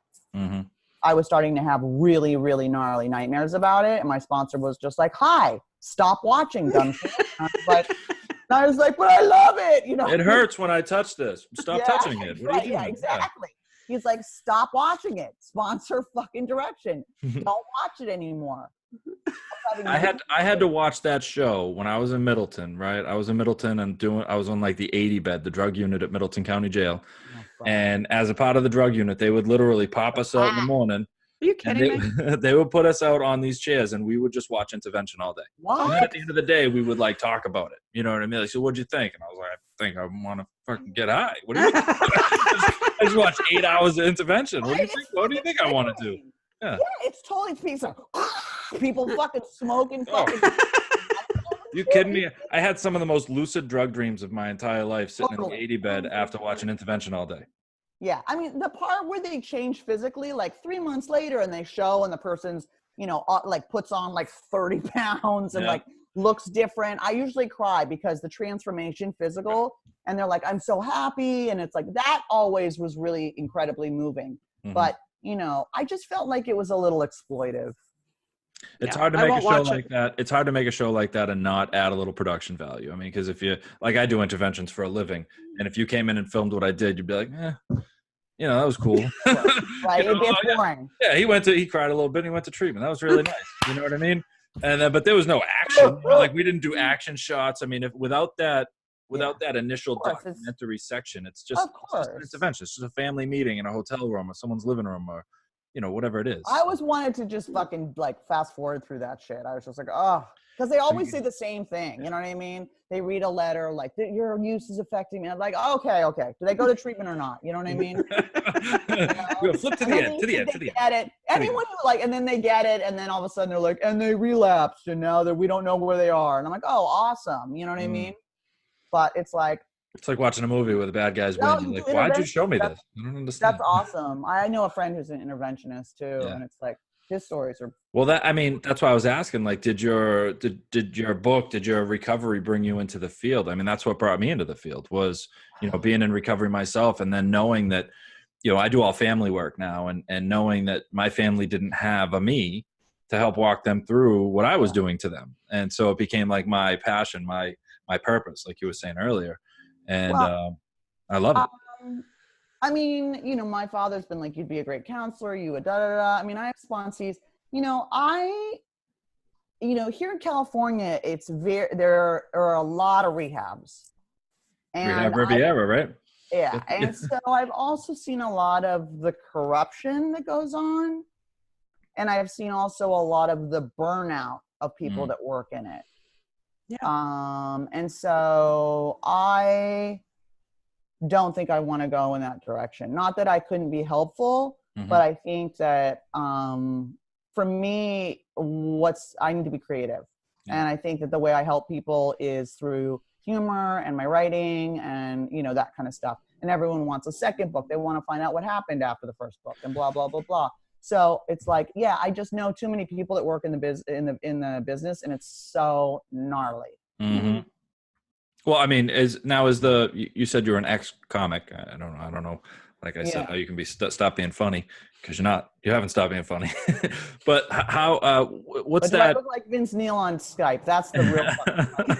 I was starting to have really, really gnarly nightmares about it. And my sponsor was just like, hi, stop watching dumb shit. I was like, but I love it. You know, it hurts when I touch this. Stop touching it. What are you doing? Yeah, exactly. He's like, stop watching it. Sponsor fucking direction. Don't watch it anymore. I had to watch that show when I was in Middleton, right? I was in Middleton and I was on like the 80 bed, the drug unit at Middleton County Jail. And as a part of the drug unit, they would literally pop us out in the morning. Are you kidding me? They would put us out on these chairs and we would just watch intervention all day. What? And then at the end of the day, we would like talk about it. You know what I mean? Like, so what'd you think? And I was like, I think I want to fucking get high. What do you think? I just watched 8 hours of intervention. What do you think? What do you think I want to do? Yeah, it's totally piece of people fucking smoking. You kidding me? I had some of the most lucid drug dreams of my entire life sitting in the 80 bed after watching intervention all day. Yeah, I mean, the part where they change physically, like 3 months later, and they show, and the person's, you know, like puts on like 30 pounds and like looks different. I usually cry because the transformation physical, and they're like, I'm so happy. And it's like, that always was really incredibly moving. But, you know, I just felt like it was a little exploitive. It's hard to make a show like that. It's hard to make a show like that and not add a little production value. I mean, because if you, like, I do interventions for a living, and if you came in and filmed what I did, you'd be like, you know, that was cool. Right, it'd be boring. Yeah, he cried a little bit and he went to treatment. That was really nice. You know what I mean? And then, but there was no action. You know, like we didn't do action shots. I mean, without that initial documentary section, it's just an intervention. It's just a family meeting in a hotel room or someone's living room or, you know, whatever it is. I always wanted to just fucking like fast forward through that shit. I was just like, oh, because they always say the same thing. You know what I mean? They read a letter like, your use is affecting me. I'm like, okay. Do they go to treatment or not? You know what I mean? We'll flip to the end. Anyone who like, and then they get it, and then all of a sudden they're like, and they relapsed, and now that we don't know where they are. And I'm like, oh, awesome. You know what I mean? But it's like watching a movie where the bad guys win. You're like, why'd you show me this? I don't understand. That's awesome. I know a friend who's an interventionist too, and it's like his stories are. Well, that's why I was asking. Like, did your recovery bring you into the field? I mean, that's what brought me into the field was, you know, being in recovery myself, and then knowing that, you know, I do all family work now, and knowing that my family didn't have a me to help walk them through what I was doing to them, and so it became like my passion, my purpose, like you were saying earlier. And I love it. I mean, you know, my father's been like, you'd be a great counselor. You would I mean, I have sponsees. You know, here in California, there are a lot of rehabs. And Rehab Riviera, right? Yeah. And so I've also seen a lot of the corruption that goes on. And I've seen also a lot of the burnout of people that work in it. Yeah. And so I don't think I want to go in that direction. Not that I couldn't be helpful, but I think that for me, I need to be creative. And I think that the way I help people is through humor and my writing and, you know, that kind of stuff. And everyone wants a second book. They want to find out what happened after the first book and blah, blah, blah, blah. So it's like, yeah, I just know too many people that work in the business, and it's so gnarly. Mm-hmm. Well, I mean, you said you're an ex-comic. I don't know. Like I said, how you can be stop being funny, because you haven't stopped being funny. But how? What's but that? I look like Vince Neil on Skype. That's the real funny.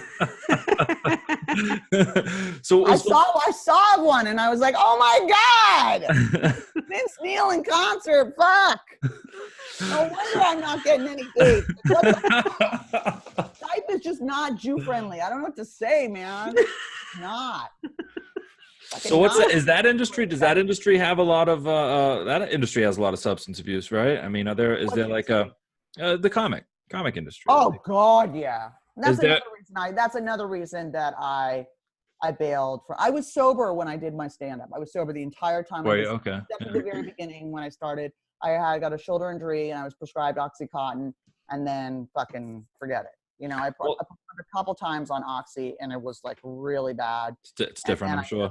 So I saw one, and I was like, oh my God, Vince Neil in concert. Fuck. No wonder I'm not getting any dates. Skype is just not Jew friendly. I don't know what to say, man. It's not. So is that industry? Does that industry have a lot of that industry has a lot of substance abuse, right? I mean, is there like the comic industry? Oh God, yeah. That's another reason that I bailed I was sober when I did my stand-up. I was sober the entire time. Okay. Except at the very beginning when I started. I got a shoulder injury and I was prescribed Oxycontin, and then fucking forget it. You know, I put a couple times on Oxy, and it was like really bad. It's different, I'm sure.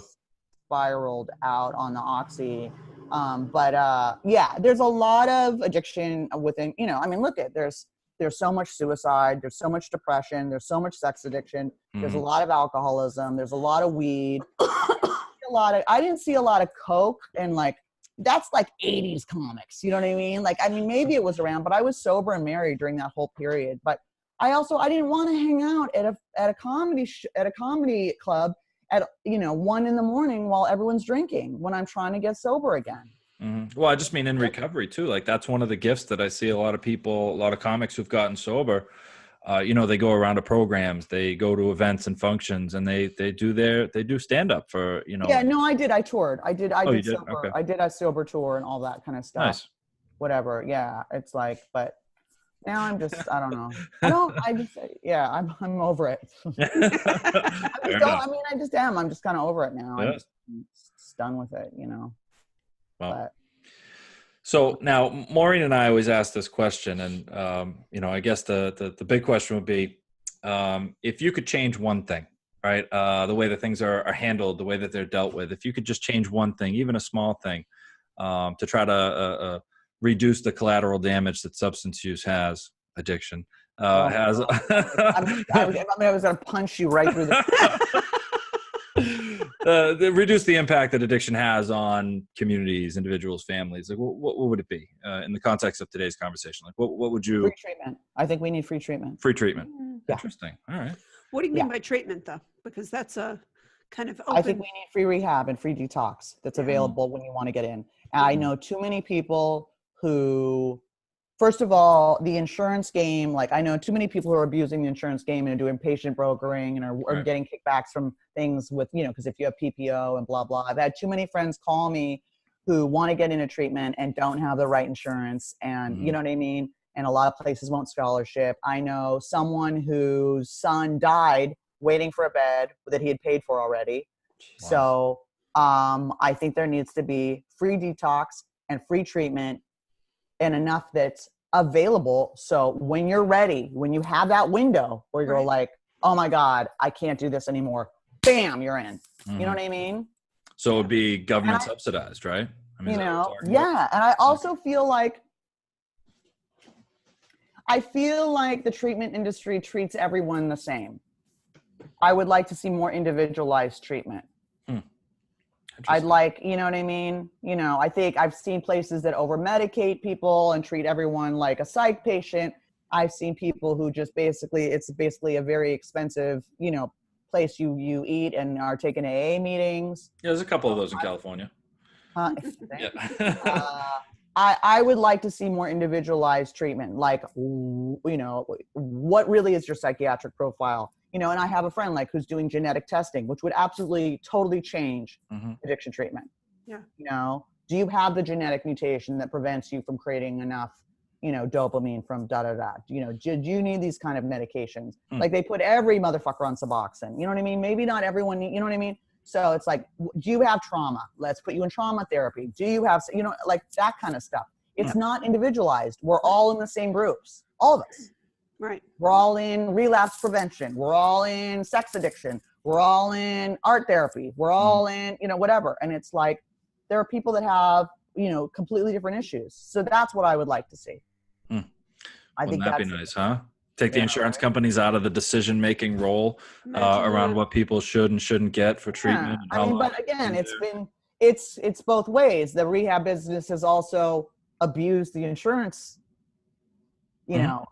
Spiraled out on the Oxy. Yeah, there's a lot of addiction within, you know, I mean, look at, there's so much suicide, there's so much depression, there's so much sex addiction, there's a lot of alcoholism, there's a lot of weed, I didn't see a lot of coke, and like, that's like 80s comics, you know what I mean? Like, I mean, maybe it was around, but I was sober and married during that whole period. But I didn't want to hang out at a comedy club at 1 a.m. while everyone's drinking when I'm trying to get sober again. Mm-hmm. Well, I just mean in recovery too. Like, that's one of the gifts that I see a lot of comics who've gotten sober. They go around to programs, they go to events and functions, and they do stand up for. Yeah, no, I did. I toured. I did sober. Okay. I did a sober tour and all that kind of stuff. Nice. Whatever. Yeah, it's like, but now I'm just, I don't know. I'm over it. I just am. I'm just kind of over it now. Yeah. I'm just done with it, Well. But. So now, Maureen and I always ask this question, and I guess the big question would be, if you could change one thing, right? The way that things are handled, the way that they're dealt with. If you could just change one thing, even a small thing, to try to reduce the collateral damage that substance use addiction has. I was going to punch you right through the. Reduce the impact that addiction has on communities, individuals, families. Like, what would it be in the context of today's conversation? Like, what would you? Free treatment. I think we need free treatment. Free treatment. Yeah. Interesting. All right. What do you mean by treatment, though? Because that's a kind of open. I think we need free rehab and free detox that's available when you want to get in. And I know too many people who, first of all, the insurance game, like I know too many people who are abusing the insurance game and doing patient brokering and are getting kickbacks from things with, because if you have PPO and blah, blah. I've had too many friends call me who want to get into treatment and don't have the right insurance, and you know what I mean? And a lot of places won't scholarship. I know someone whose son died waiting for a bed that he had paid for already. Wow. So I think there needs to be free detox and free treatment, and enough that's available. So when you're ready, when you have that window where you're like, oh my God, I can't do this anymore. Bam, you're in. You know what I mean? So it'd be government subsidized, right? I mean, yeah. And I also feel like, the treatment industry treats everyone the same. I would like to see more individualized treatment. I'd like, you know what I mean? I think I've seen places that over-medicate people and treat everyone like a psych patient. I've seen people who just it's basically a very expensive, place you eat and are taking AA meetings. Yeah, there's a couple of those in California. I would like to see more individualized treatment. Like, what really is your psychiatric profile? you know, and I have a friend like who's doing genetic testing, which would absolutely totally change addiction treatment. Yeah. You know, do you have the genetic mutation that prevents you from creating enough, you know, dopamine from you know, do you need these kind of medications? Like they put every motherfucker on Suboxone, you know what I mean? Maybe not everyone, you know what I mean? So it's like, do you have trauma? Let's put you in trauma therapy. Do you have, you know, like that kind of stuff. It's not individualized. We're all in the same groups, all of us. Right. We're all in relapse prevention. We're all in sex addiction. We're all in art therapy. We're all in, you know, whatever. And it's like, there are people that have, you know, completely different issues. So that's what I would like to see. I think that'd be nice, huh? Take the insurance companies out of the decision-making role around what people should and shouldn't get for treatment. I mean, but again, it's both ways. The rehab business has also abused the insurance, you know,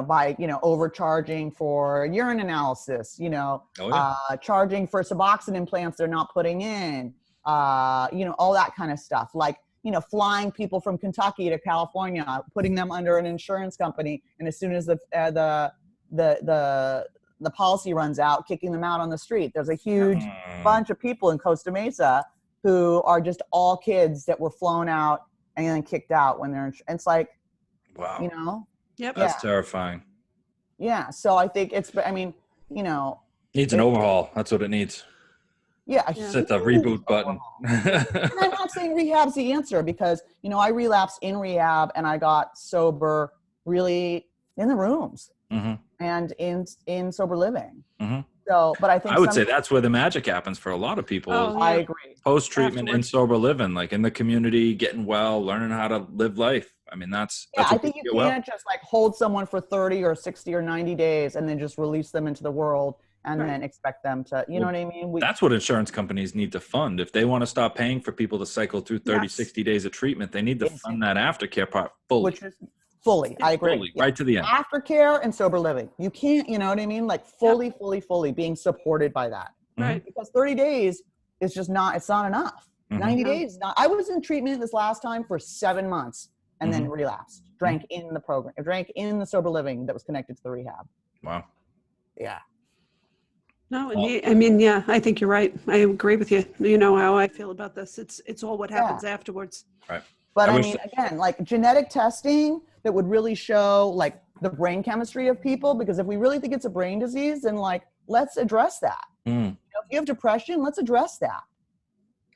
by, you know, overcharging for urine analysis, you know, charging for Suboxone implants they're not putting in, you know, all that kind of stuff. Like, you know, flying people from Kentucky to California, putting them under an insurance company, and as soon as the policy runs out, kicking them out on the street. There's a huge bunch of people in Costa Mesa who are just all kids that were flown out and then kicked out when they're. It's like, wow, you know, that's terrifying. Yeah, so I think it's. I mean, you know, needs an overhaul. That's what it needs. Yeah, hit the reboot button. And I'm not saying rehab's the answer because, you know, I relapsed in rehab and I got sober really in the rooms and in sober living. So, but I think I would say that's where the magic happens for a lot of people. I agree. Post-treatment in sober living, like in the community, getting well, learning how to live life. I mean, that's I think you can't just like hold someone for 30 or 60 or 90 days and then just release them into the world and then expect them to, you know what I mean? That's what insurance companies need to fund. If they want to stop paying for people to cycle through 30, 60 days of treatment, they need to fund that aftercare part fully. Which is fully, I agree. Fully, right to the end. Aftercare and sober living. You can't, you know what I mean? Like fully being supported by that. Right. Because 30 days is just not, it's not enough. 90 days is not. I was in treatment this last time for 7 months and then relapsed. Drank in the program. I drank in the sober living that was connected to the rehab. Wow. Yeah. No, I mean, yeah, I think you're right. I agree with you. You know how I feel about this. It's all what happens afterwards. Right. But I mean, again, like genetic testing that would really show like the brain chemistry of people, because if we really think it's a brain disease, then like, let's address that. You know, if you have depression, let's address that.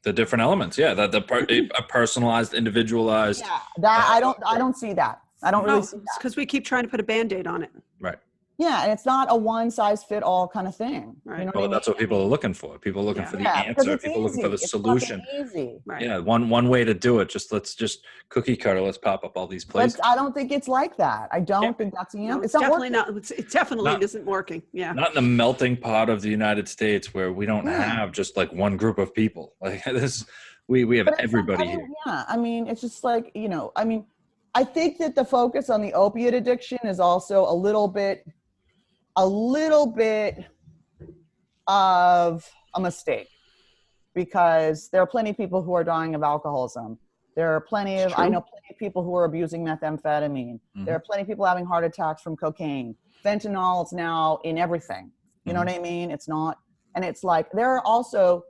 The different elements. Yeah. A personalized, individualized. Yeah. That I don't see that. I don't really see that. It's because we keep trying to put a Band-Aid on it. Right. Yeah, and it's not a one-size-fit-all kind of thing. Right. You know well, that's what people are looking for. People are looking for the answer. People looking for the solution. Easy. Right. Yeah, one way to do it. Let's cookie cutter. Let's pop up all these places. I don't think it's like that. I don't think that's the answer. It's definitely not. It definitely isn't working. Yeah. Not in the melting pot of the United States where we don't have just like one group of people. Like this, we have everybody here. Yeah, I mean, it's just like, you know, I mean, I think that the focus on the opiate addiction is also a little bit of a mistake, because there are plenty of people who are dying of alcoholism. There are I know plenty of people who are abusing methamphetamine. There are plenty of people having heart attacks from cocaine. Fentanyl is now in everything. You know what I mean? It's not, and it's like, there are also,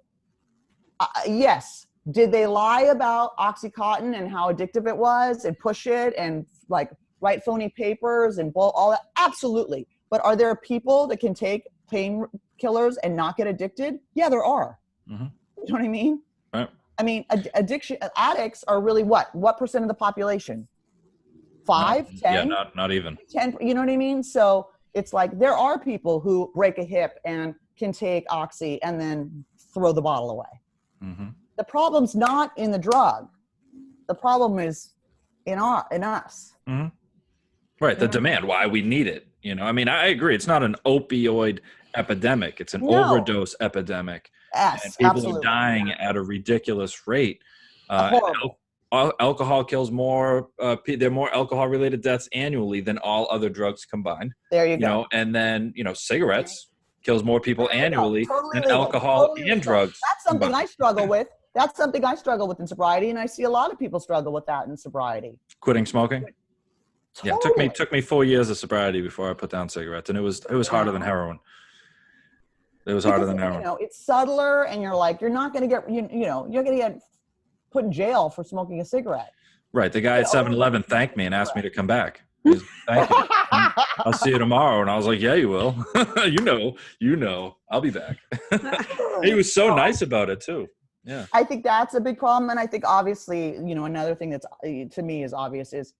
yes, did they lie about Oxycontin and how addictive it was and push it and like write phony papers and all that? Absolutely. But are there people that can take painkillers and not get addicted? Yeah, there are. You know what I mean? Right. I mean, addicts are really what % of the population? 5, 10? Yeah, not even. 10, you know what I mean? So it's like, there are people who break a hip and can take Oxy and then throw the bottle away. The problem's not in the drug. The problem is in us. Right. The demand, why we need it. You know, I mean, I agree. It's not an opioid epidemic. It's an overdose epidemic. Yes, and people absolutely. are dying at a ridiculous rate. Alcohol kills more. There are more alcohol-related deaths annually than all other drugs combined. There you go. You know, and then, you know, cigarettes kills more people annually Totally than legal. alcohol Totally and legal. drugs. That's something combined. I struggle with. That's something I struggle with in sobriety, and I see a lot of people struggle with that in sobriety. Quitting smoking. Yeah, it took me 4 years of sobriety before I put down cigarettes, and it was harder than heroin. It was harder Because, than heroin. you know, it's subtler, and you're like, you're not going to get, you know, you're going to get put in jail for smoking a cigarette. Right. The guy at 7-Eleven thanked me and asked me to come back. He's, thank you. I'll see you tomorrow. And I was like, yeah, you will. you know, I'll be back. He was so nice about it too. Yeah. I think that's a big problem. And I think obviously, you know, another thing that's to me is obvious is,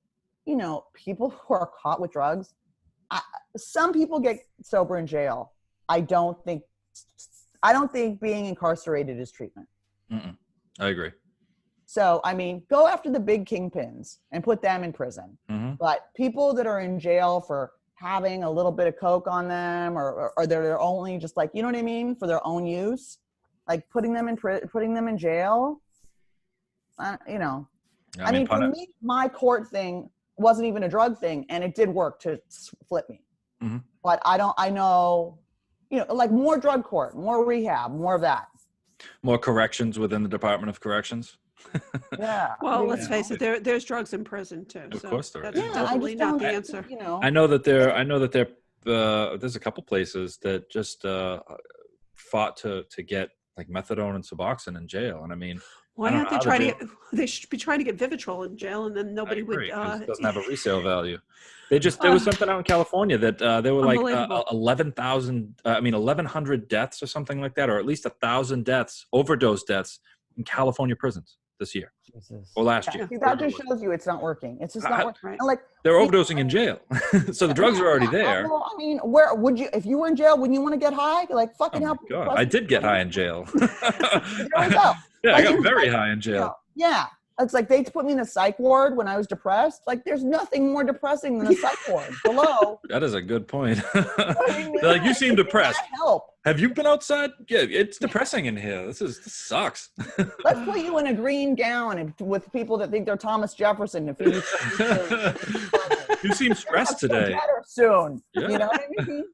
you know, people who are caught with drugs, some people get sober in jail. I don't think being incarcerated is treatment. Mm-mm. I agree. So, I mean, go after the big kingpins and put them in prison. Mm-hmm. But people that are in jail for having a little bit of coke on them, or they're only just like, you know what I mean, for their own use, like putting them in jail. You know, I mean, for me, my court thing wasn't even a drug thing, and it did work to flip me. Mm-hmm. But I know, you know, like more drug court, more rehab, more of that. More corrections within the Department of Corrections. Yeah. Well, let's face it. There's drugs in prison too. Of course there is. That's definitely not the answer. You know. I know that there's a couple places that just fought to get like methadone and Suboxone in jail, and I mean, why don't they try to get? They should be trying to get Vivitrol in jail, and then nobody would. It doesn't have a resale value. There was something out in California that there were like 1,100 deaths or something like that, or at least 1,000 deaths, overdose deaths in California prisons this year. Jesus. Or last year. See, that just shows you it's not working. It's just not working. Right. Like they're overdosing in jail, so the drugs are already there. Well, I mean, where would you, if you were in jail, wouldn't you want to get high? Like fucking Oh help. my God. I did get high in jail. There we go. Yeah, Like, I got very high in jail. Yeah. It's like they put me in a psych ward when I was depressed. Like there's nothing more depressing than a psych ward. Hello. That is a good point. They're like, you seem depressed. Help. Have you been outside? Yeah, it's depressing in here. This sucks. Let's put you in a green gown and with people that think they're Thomas Jefferson. If You seem stressed today. Better soon. Yeah. You know what I mean?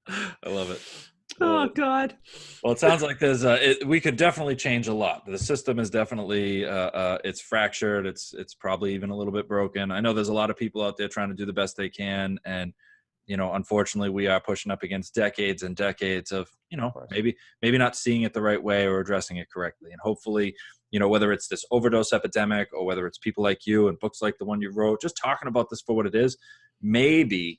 I love it. Oh God. Well, it sounds like we could definitely change a lot. The system is definitely it's fractured. It's probably even a little bit broken. I know there's a lot of people out there trying to do the best they can, and you know, unfortunately, we are pushing up against decades and decades of, you know, maybe not seeing it the right way or addressing it correctly. And hopefully, you know, whether it's this overdose epidemic or whether it's people like you and books like the one you wrote, just talking about this for what it is, maybe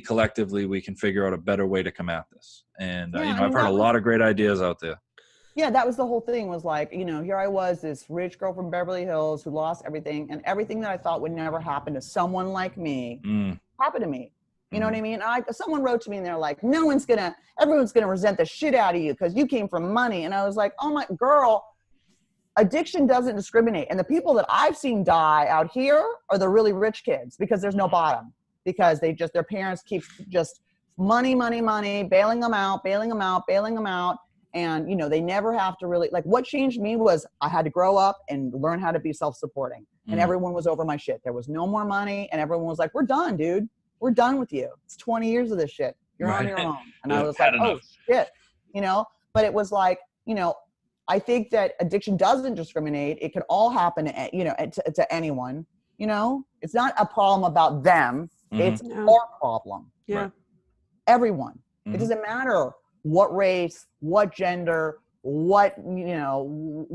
collectively we can figure out a better way to come at this. And, you know, I've heard a lot of great ideas out there. Yeah, that was the whole thing, was like, you know, here I was, this rich girl from Beverly Hills who lost everything, and everything that I thought would never happen to someone like me happened to me. You know what I mean? Someone wrote to me and they're like, everyone's going to resent the shit out of you because you came from money. And I was like, oh my girl, addiction doesn't discriminate. And the people that I've seen die out here are the really rich kids because there's no bottom, because their parents keep just money, bailing them out. And, you know, they never have to really, like, what changed me was I had to grow up and learn how to be self-supporting. And everyone was over my shit. There was no more money. And everyone was like, we're done, dude. We're done with you. It's 20 years of this shit. You're on your own. And I was like, oh shit, you know, but it was like, you know, I think that addiction doesn't discriminate. It can all happen to, you know, to anyone, you know, it's not a problem about them. It's our problem. Yeah. Right. Everyone. It doesn't matter what race, what gender, what, you know,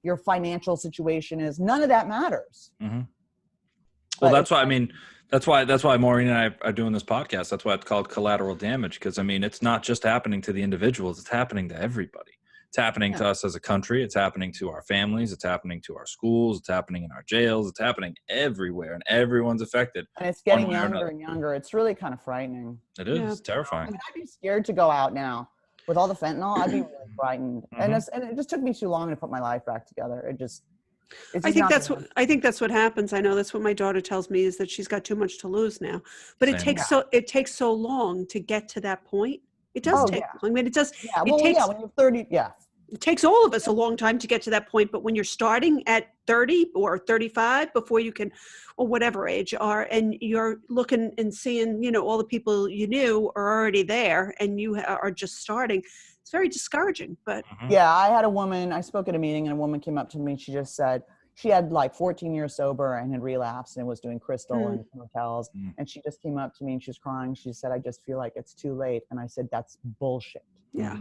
your financial situation is. None of that matters. Well, that's why, I mean, that's why Maureen and I are doing this podcast. That's why it's called Collateral Damage. Because I mean, it's not just happening to the individuals, it's happening to everybody. It's happening to us as a country. It's happening to our families. It's happening to our schools. It's happening in our jails. It's happening everywhere, and everyone's affected. And it's getting younger and younger. It's really kind of frightening. It is. It's terrifying. I mean, I'd be scared to go out now with all the fentanyl. I'd be really frightened. And it just took me too long to put my life back together. I think that's what happens. I know that's what my daughter tells me, is that she's got too much to lose now. But it takes so long to get to that point. It does take long. I mean, it does. Yeah. Well, when you're 30, it takes all of us a long time to get to that point. But when you're starting at 30 or 35, before you can, or whatever age you are, and you're looking and seeing, you know, all the people you knew are already there, and you are just starting, it's very discouraging. But yeah, I had a woman, I spoke at a meeting, and a woman came up to me. She just said, she had like 14 years sober and had relapsed and was doing crystal and hotels. And she just came up to me and she was crying. She said, I just feel like it's too late. And I said, that's bullshit. Yeah.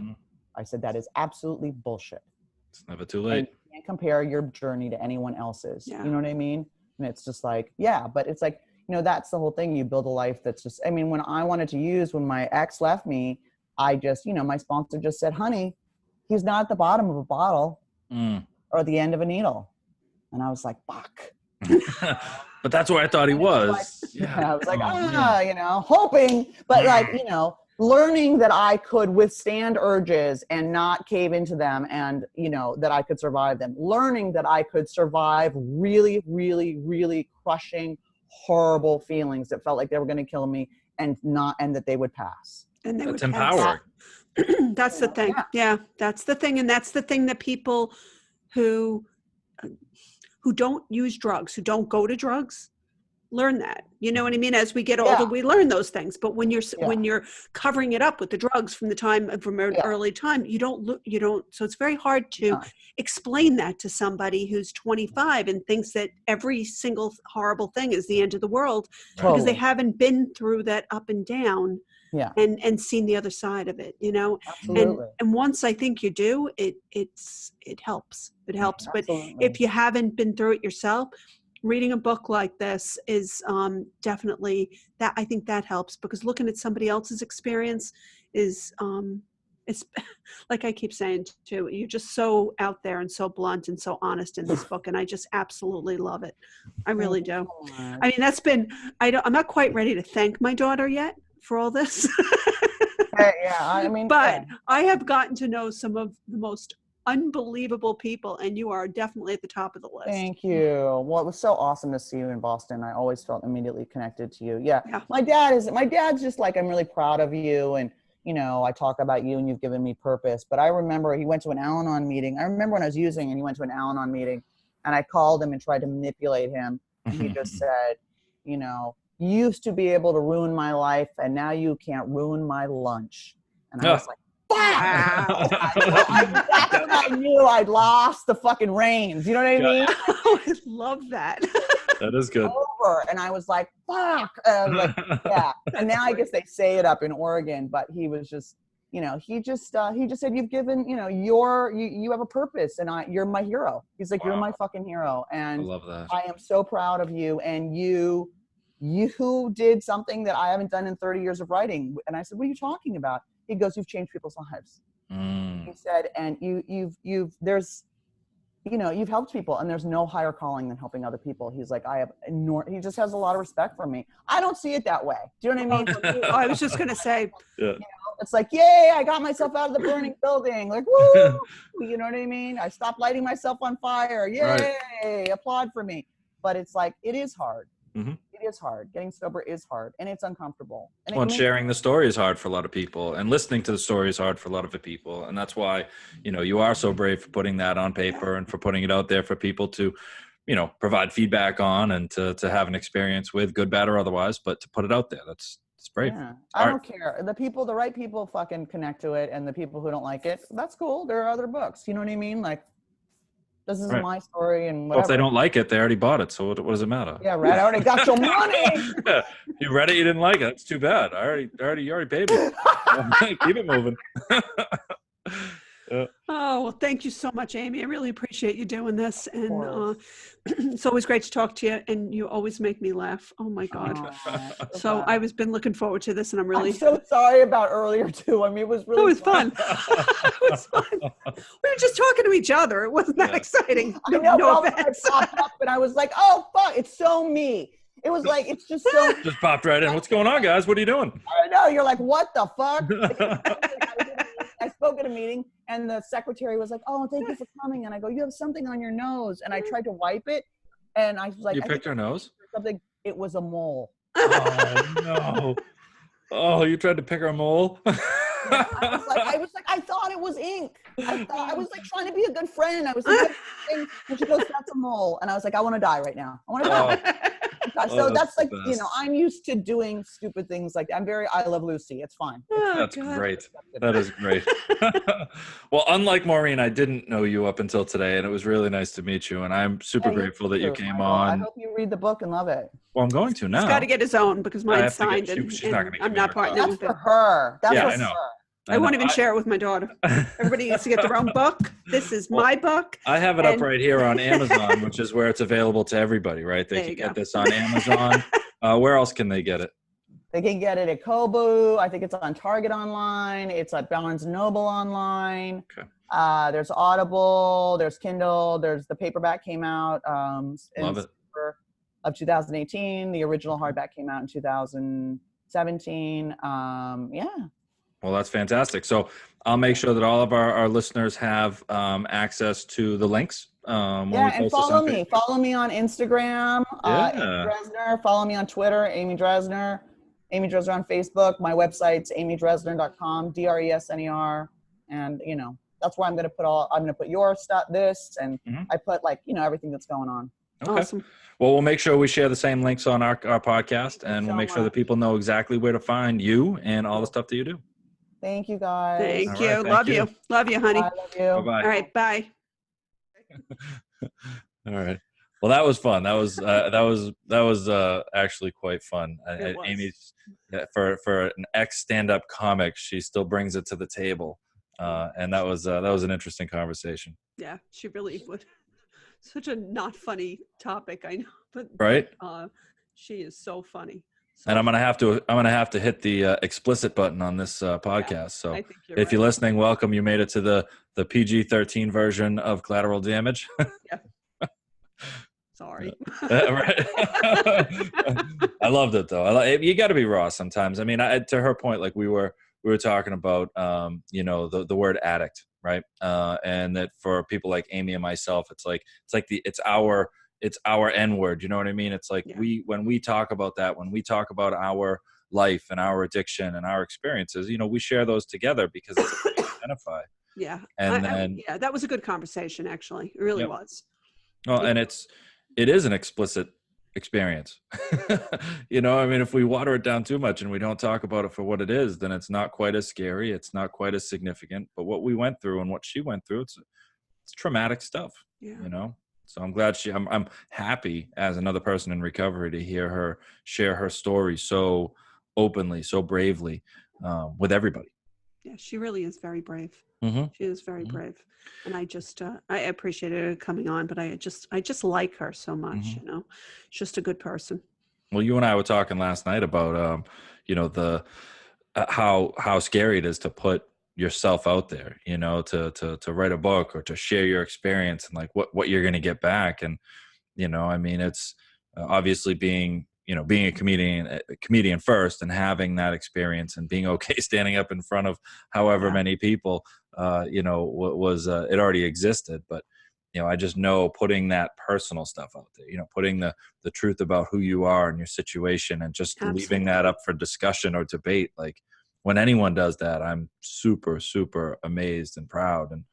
I said, that is absolutely bullshit. It's never too late. And you can't compare your journey to anyone else's. Yeah. You know what I mean? And it's just like, yeah, but it's like, you know, that's the whole thing. You build a life that's just, I mean, when I wanted to use, when my ex left me, I just, you know, my sponsor just said, honey, he's not at the bottom of a bottle or at the end of a needle. And I was like, fuck. But that's where I thought he was. Like, yeah. I was like, you know, hoping, but like, you know, learning that I could withstand urges and not cave into them, and, you know, that I could survive them. Learning that I could survive really, really, really crushing, horrible feelings that felt like they were going to kill me, and that they would pass. And that's empowering. That's the thing. Yeah, that's the thing. And that's the thing that people who don't use drugs, who don't go to drugs, learn that. You know what I mean? As we get older, we learn those things. But when you're covering it up with the drugs from an early time, you don't. So it's very hard to explain that to somebody who's 25 and thinks that every single horrible thing is the end of the world because they haven't been through that up and down. Yeah. And seen the other side of it, you know. Absolutely. And once I think you do, it helps. It helps. But if you haven't been through it yourself, reading a book like this is definitely that. I think that helps, because looking at somebody else's experience is it's like I keep saying too, you're just so out there and so blunt and so honest in this book, and I just absolutely love it. I really do. I mean, I'm not quite ready to thank my daughter yet for all this. I mean, but I have gotten to know some of the most unbelievable people, and you are definitely at the top of the list. Thank you. Well, it was so awesome to see you in Boston. I always felt immediately connected to you. Yeah. My dad's just like, I'm really proud of you, and you know, I talk about you and you've given me purpose. But I remember he went to an Al-Anon meeting. I remember when I was using, and he went to an Al-Anon meeting, and I called him and tried to manipulate him. And he just said, you know, you used to be able to ruin my life, and now you can't ruin my lunch. And I was like, wow. That's when I knew I'd lost the fucking reins. You know what I mean? I love that. That is good. Over. And I was like, fuck. Yeah. And now I guess they say it up in Oregon, but he was just, you know, he just said, you've given, you know, you have a purpose, and you're my hero. He's like, you're my fucking hero. And I love that. I am so proud of you. And you did something that I haven't done in 30 years of writing. And I said, what are you talking about? He goes, you've changed people's lives. He said, and you've helped people, and there's no higher calling than helping other people. He's like, he just has a lot of respect for me. I don't see it that way. Do you know what I mean? I was just going to say, you know, it's like, yay, I got myself out of the burning building. Like, woo, you know what I mean? I stopped lighting myself on fire. Yay, applaud for me. But it's like, it is hard. Mm-hmm. It is hard. Getting sober is hard, and it's uncomfortable. And sharing the story is hard for a lot of people, and listening to the story is hard for a lot of people. And that's why, you know, you are so brave for putting that on paper and for putting it out there for people to, you know, provide feedback on, and to have an experience with, good, bad, or otherwise, but to put it out there. It's brave. Yeah. I don't care. The right people fucking connect to it, and the people who don't like it, that's cool. There are other books. You know what I mean? Like, this is my story, and whatever. Well, if they don't like it, they already bought it. So what does it matter? Yeah, right. I already got your money. Yeah. You read it, you didn't like it. That's too bad. You already paid me. Keep it moving. Oh, well, thank you so much, Amy. I really appreciate you doing this. And it's always great to talk to you, and you always make me laugh. Oh my God. So I've been looking forward to this, and I'm so sorry about earlier too. I mean, it was fun. It was fun. We were just talking to each other. It wasn't that exciting. I know, no offense. I popped up and I was like, oh fuck, it's so me. It was like, it's just so. Just popped right in. What's going on, guys? What are you doing? I know. You're like, what the fuck? I spoke at a meeting, and the secretary was like, oh, thank you for coming. And I go, you have something on your nose. And I tried to wipe it, and I was like, you picked her nose? Something. It was a mole. Oh, no. Oh, you tried to pick her mole? I was like, I thought it was ink. I was like trying to be a good friend. I was like, and she goes, that's a mole. And I was like, I want to die right now. I want to die. gosh. So that's like, I'm used to doing stupid things like that. I'm very I Love Lucy. It's fine. That's great. That is great. Well, unlike Maureen, I didn't know you up until today, and it was really nice to meet you. And I'm super grateful that you came on. I hope you read the book and love it. Well, I'm going to now. He's got to get his own because mine's signed, she's not and gonna I'm not partnering with it. That's for her. That's I for know. her. I won't even share it with my daughter. Everybody needs to get their own book. This is my book. I have it up right here on Amazon, which is where it's available to everybody, right? They can get this on Amazon. Where else can they get it? They can get it at Kobo. I think it's on Target online. It's at Barnes & Noble online. Okay. There's Audible. There's Kindle. There's the paperback came out in September of 2018. The original hardback came out in 2017. Well, that's fantastic. So I'll make sure that all of our listeners have access to the links. And follow me. Follow me on Instagram, Amy Dresner. Follow me on Twitter, Amy Dresner. Amy Dresner on Facebook. My website's amydresner.com, DRESNER. And, that's where I'm going to put your stuff, and I put everything that's going on. Okay. Awesome. Well, we'll make sure we share the same links on our podcast, and we'll make sure that people know exactly where to find you and all the stuff that you do. Thank you, guys. Thank you. Love you. Love you, honey. I love you. Bye-bye. All right. Bye. All right. Well, that was fun. That was actually quite fun. Amy's for an ex stand-up comic, she still brings it to the table, and that was an interesting conversation. Yeah, she really would. Such a not funny topic, I know, but right. She is so funny. And I'm gonna have to hit the explicit button on this podcast. Yeah, so if you're listening, welcome. You made it to the PG-13 version of Collateral Damage. Yeah. Sorry. Right. I loved it though. You got to be raw sometimes. I mean, to her point, like we were talking about, the word addict, right? And that for people like Amy and myself, it's our N word. You know what I mean? It's like when we talk about that, when we talk about our life and our addiction and our experiences, we share those together because it's a way to identify. Yeah. And that was a good conversation. Actually, it really was. Well, and it is an explicit experience. I mean, if we water it down too much and we don't talk about it for what it is, then it's not quite as scary. It's not quite as significant. But what we went through and what she went through, it's traumatic stuff. Yeah. So I'm glad I'm happy as another person in recovery to hear her share her story so openly, so bravely with everybody. Yeah, she really is very brave. Mm-hmm. She is very brave. And I just, I appreciated her coming on, but I just like her so much, She's just a good person. Well, you and I were talking last night about, the how scary it is to put yourself out there, to write a book or to share your experience and like what you're going to get back. And, I mean, it's obviously being a comedian first and having that experience and being okay standing up in front of however many people, was it already existed. But, I just know putting that personal stuff out there, putting the truth about who you are and your situation and just leaving that up for discussion or debate. Like when anyone does that, I'm super, super amazed and proud. And,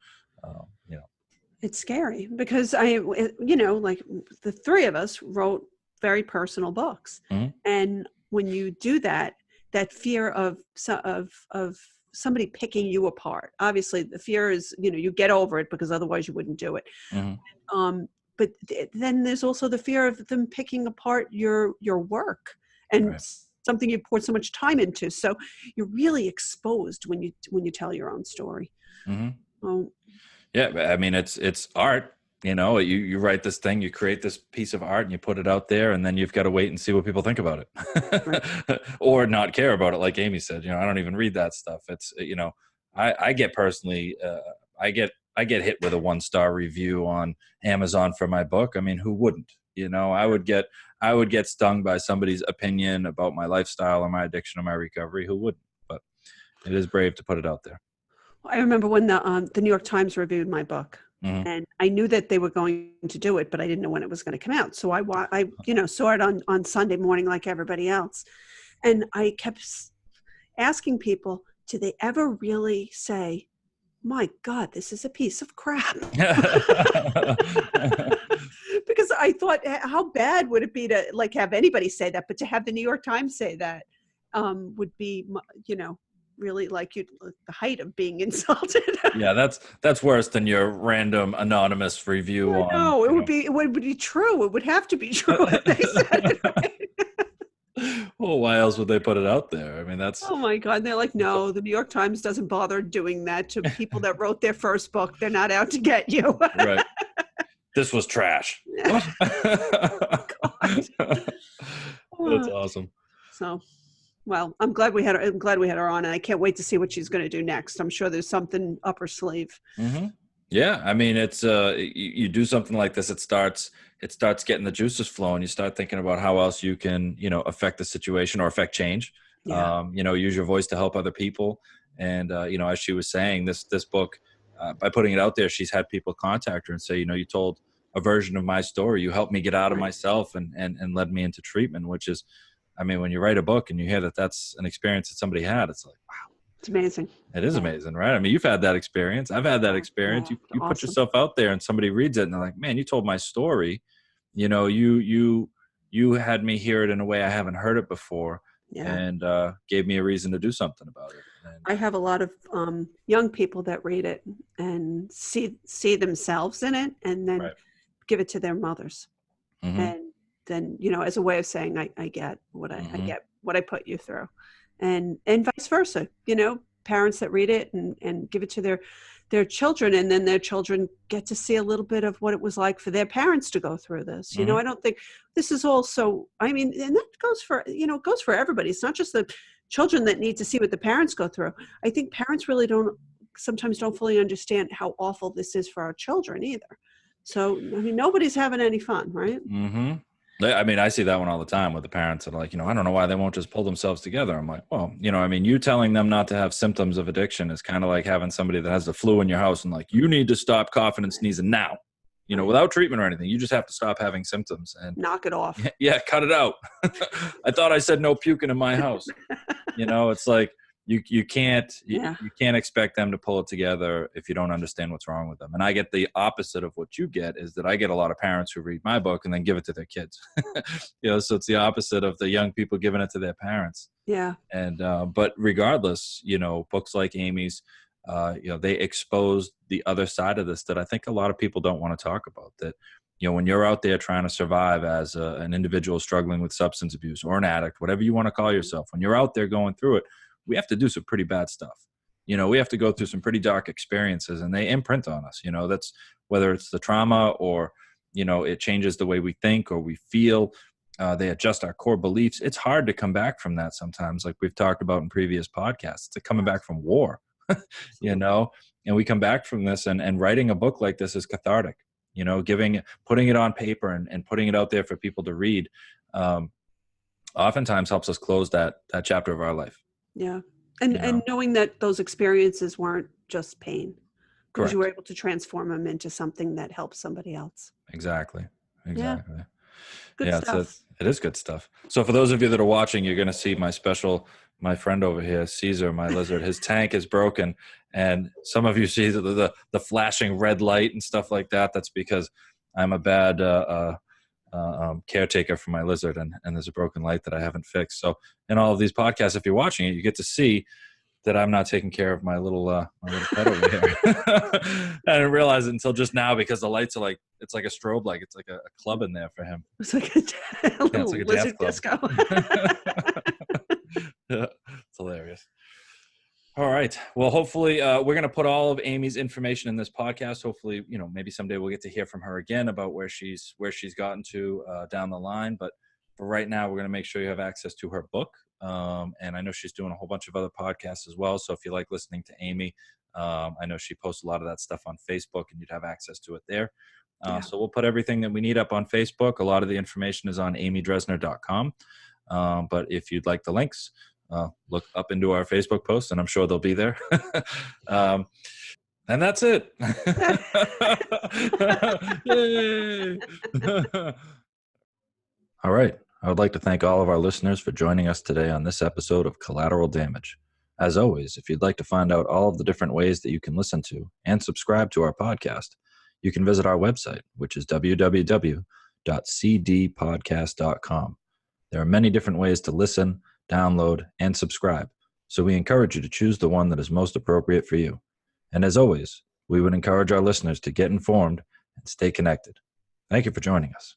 it's scary because like the three of us wrote very personal books. Mm-hmm. And when you do that fear of somebody picking you apart, obviously the fear is, you get over it because otherwise you wouldn't do it. Mm-hmm. But then there's also the fear of them picking apart your work and something you poured so much time into. So you're really exposed when you tell your own story. Mm-hmm. Yeah. I mean, it's art. You write this thing, you create this piece of art and you put it out there, and then you've got to wait and see what people think about it or not care about it. Like Amy said, I don't even read that stuff. It's, I get personally, I get hit with a 1-star review on Amazon for my book. I mean, who wouldn't, I would get stung by somebody's opinion about my lifestyle or my addiction or my recovery. Who wouldn't? But it is brave to put it out there. I remember when the New York Times reviewed my book. Mm-hmm. And I knew that they were going to do it, but I didn't know when it was going to come out. So I saw it on Sunday morning like everybody else. And I kept asking people, do they ever really say, my God, this is a piece of crap? Because I thought, how bad would it be to like have anybody say that, but to have the New York Times say that would be, really like the height of being insulted. Yeah, that's worse than your random anonymous review on. No, it would be true. It would have to be true if they said it. Right? Well, why else would they put it out there? I mean, that's. Oh my God! And they're like, no, the New York Times doesn't bother doing that to people that wrote their first book. They're not out to get you. Right. This was trash. Oh, God. That's awesome. So, well, I'm glad we had her on, and I can't wait to see what she's going to do next. I'm sure there's something up her sleeve. Mm-hmm. Yeah, I mean, it's you do something like this, it starts getting the juices flowing. You start thinking about how else you can, affect the situation or affect change. Yeah. Use your voice to help other people. And as she was saying, this book, by putting it out there, she's had people contact her and say, you told a version of my story. You helped me get out of myself and led me into treatment, which is, I mean, when you write a book and you hear that that's an experience that somebody had, it's like, wow. It's amazing. It is amazing, right? I mean, you've had that experience. I've had that experience. You Awesome. put yourself out there and somebody reads it and they're like, man, you told my story. You had me hear it in a way I haven't heard it before. Yeah. And gave me a reason to do something about it. And I have a lot of young people that read it and see themselves in it and then give it to their mothers. Mm-hmm. And then, as a way of saying, I get what I get what I put you through. And vice versa, parents that read it and give it to their children, and then their children get to see a little bit of what it was like for their parents to go through this. Mm-hmm. I don't think this is also, I mean, and that goes for, goes for everybody. It's not just the children that need to see what the parents go through. I think parents really sometimes don't fully understand how awful this is for our children either. So, I mean, nobody's having any fun, right? Mm-hmm. I mean, I see that one all the time with the parents that are like, I don't know why they won't just pull themselves together. I'm like, well, you telling them not to have symptoms of addiction is kind of like having somebody that has the flu in your house and like, you need to stop coughing and sneezing now, without treatment or anything. You just have to stop having symptoms and knock it off. Yeah, cut it out. I thought I said no puking in my house. It's like, you can't expect them to pull it together if you don't understand what's wrong with them. And I get the opposite of what you get, is that I get a lot of parents who read my book and then give it to their kids. So it's the opposite of the young people giving it to their parents. Yeah. And but regardless, books like Amy's, they expose the other side of this that I think a lot of people don't want to talk about. That when you're out there trying to survive as an individual struggling with substance abuse or an addict, whatever you want to call yourself, when you're out there going through it, we have to do some pretty bad stuff. We have to go through some pretty dark experiences, and they imprint on us. That's whether it's the trauma or, it changes the way we think or we feel. They adjust our core beliefs. It's hard to come back from that sometimes, like we've talked about in previous podcasts. It's like coming back from war, and we come back from this and writing a book like this is cathartic, putting it on paper and putting it out there for people to read. Oftentimes helps us close that chapter of our life. Yeah. And knowing that those experiences weren't just pain, because you were able to transform them into something that helps somebody else. Exactly. Yeah. Good stuff. It is good stuff. So for those of you that are watching, you're going to see my friend over here, Caesar, my lizard. His tank is broken. And some of you see the flashing red light and stuff like that. That's because I'm a bad caretaker for my lizard, and there's a broken light that I haven't fixed. So in all of these podcasts, if you're watching it, you get to see that I'm not taking care of my little pet over here. I didn't realize it until just now, because the lights are it's like a strobe light. It's like a club in there for him. It's like a little lizard disco. Yeah, it's hilarious. All right. Well, hopefully we're going to put all of Amy's information in this podcast. Hopefully, maybe someday we'll get to hear from her again about where she's gotten to down the line. But for right now, we're going to make sure you have access to her book. And I know she's doing a whole bunch of other podcasts as well. So if you like listening to Amy, I know she posts a lot of that stuff on Facebook, and you'd have access to it there. So we'll put everything that we need up on Facebook. A lot of the information is on amydresner.com. But if you'd like the links, look up into our Facebook post, and I'm sure they'll be there. And that's it. Yay. All right. I would like to thank all of our listeners for joining us today on this episode of Collateral Damage. As always, if you'd like to find out all of the different ways that you can listen to and subscribe to our podcast, you can visit our website, which is www.cdpodcast.com. There are many different ways to listen, download, and subscribe, so we encourage you to choose the one that is most appropriate for you. And as always, we would encourage our listeners to get informed and stay connected. Thank you for joining us.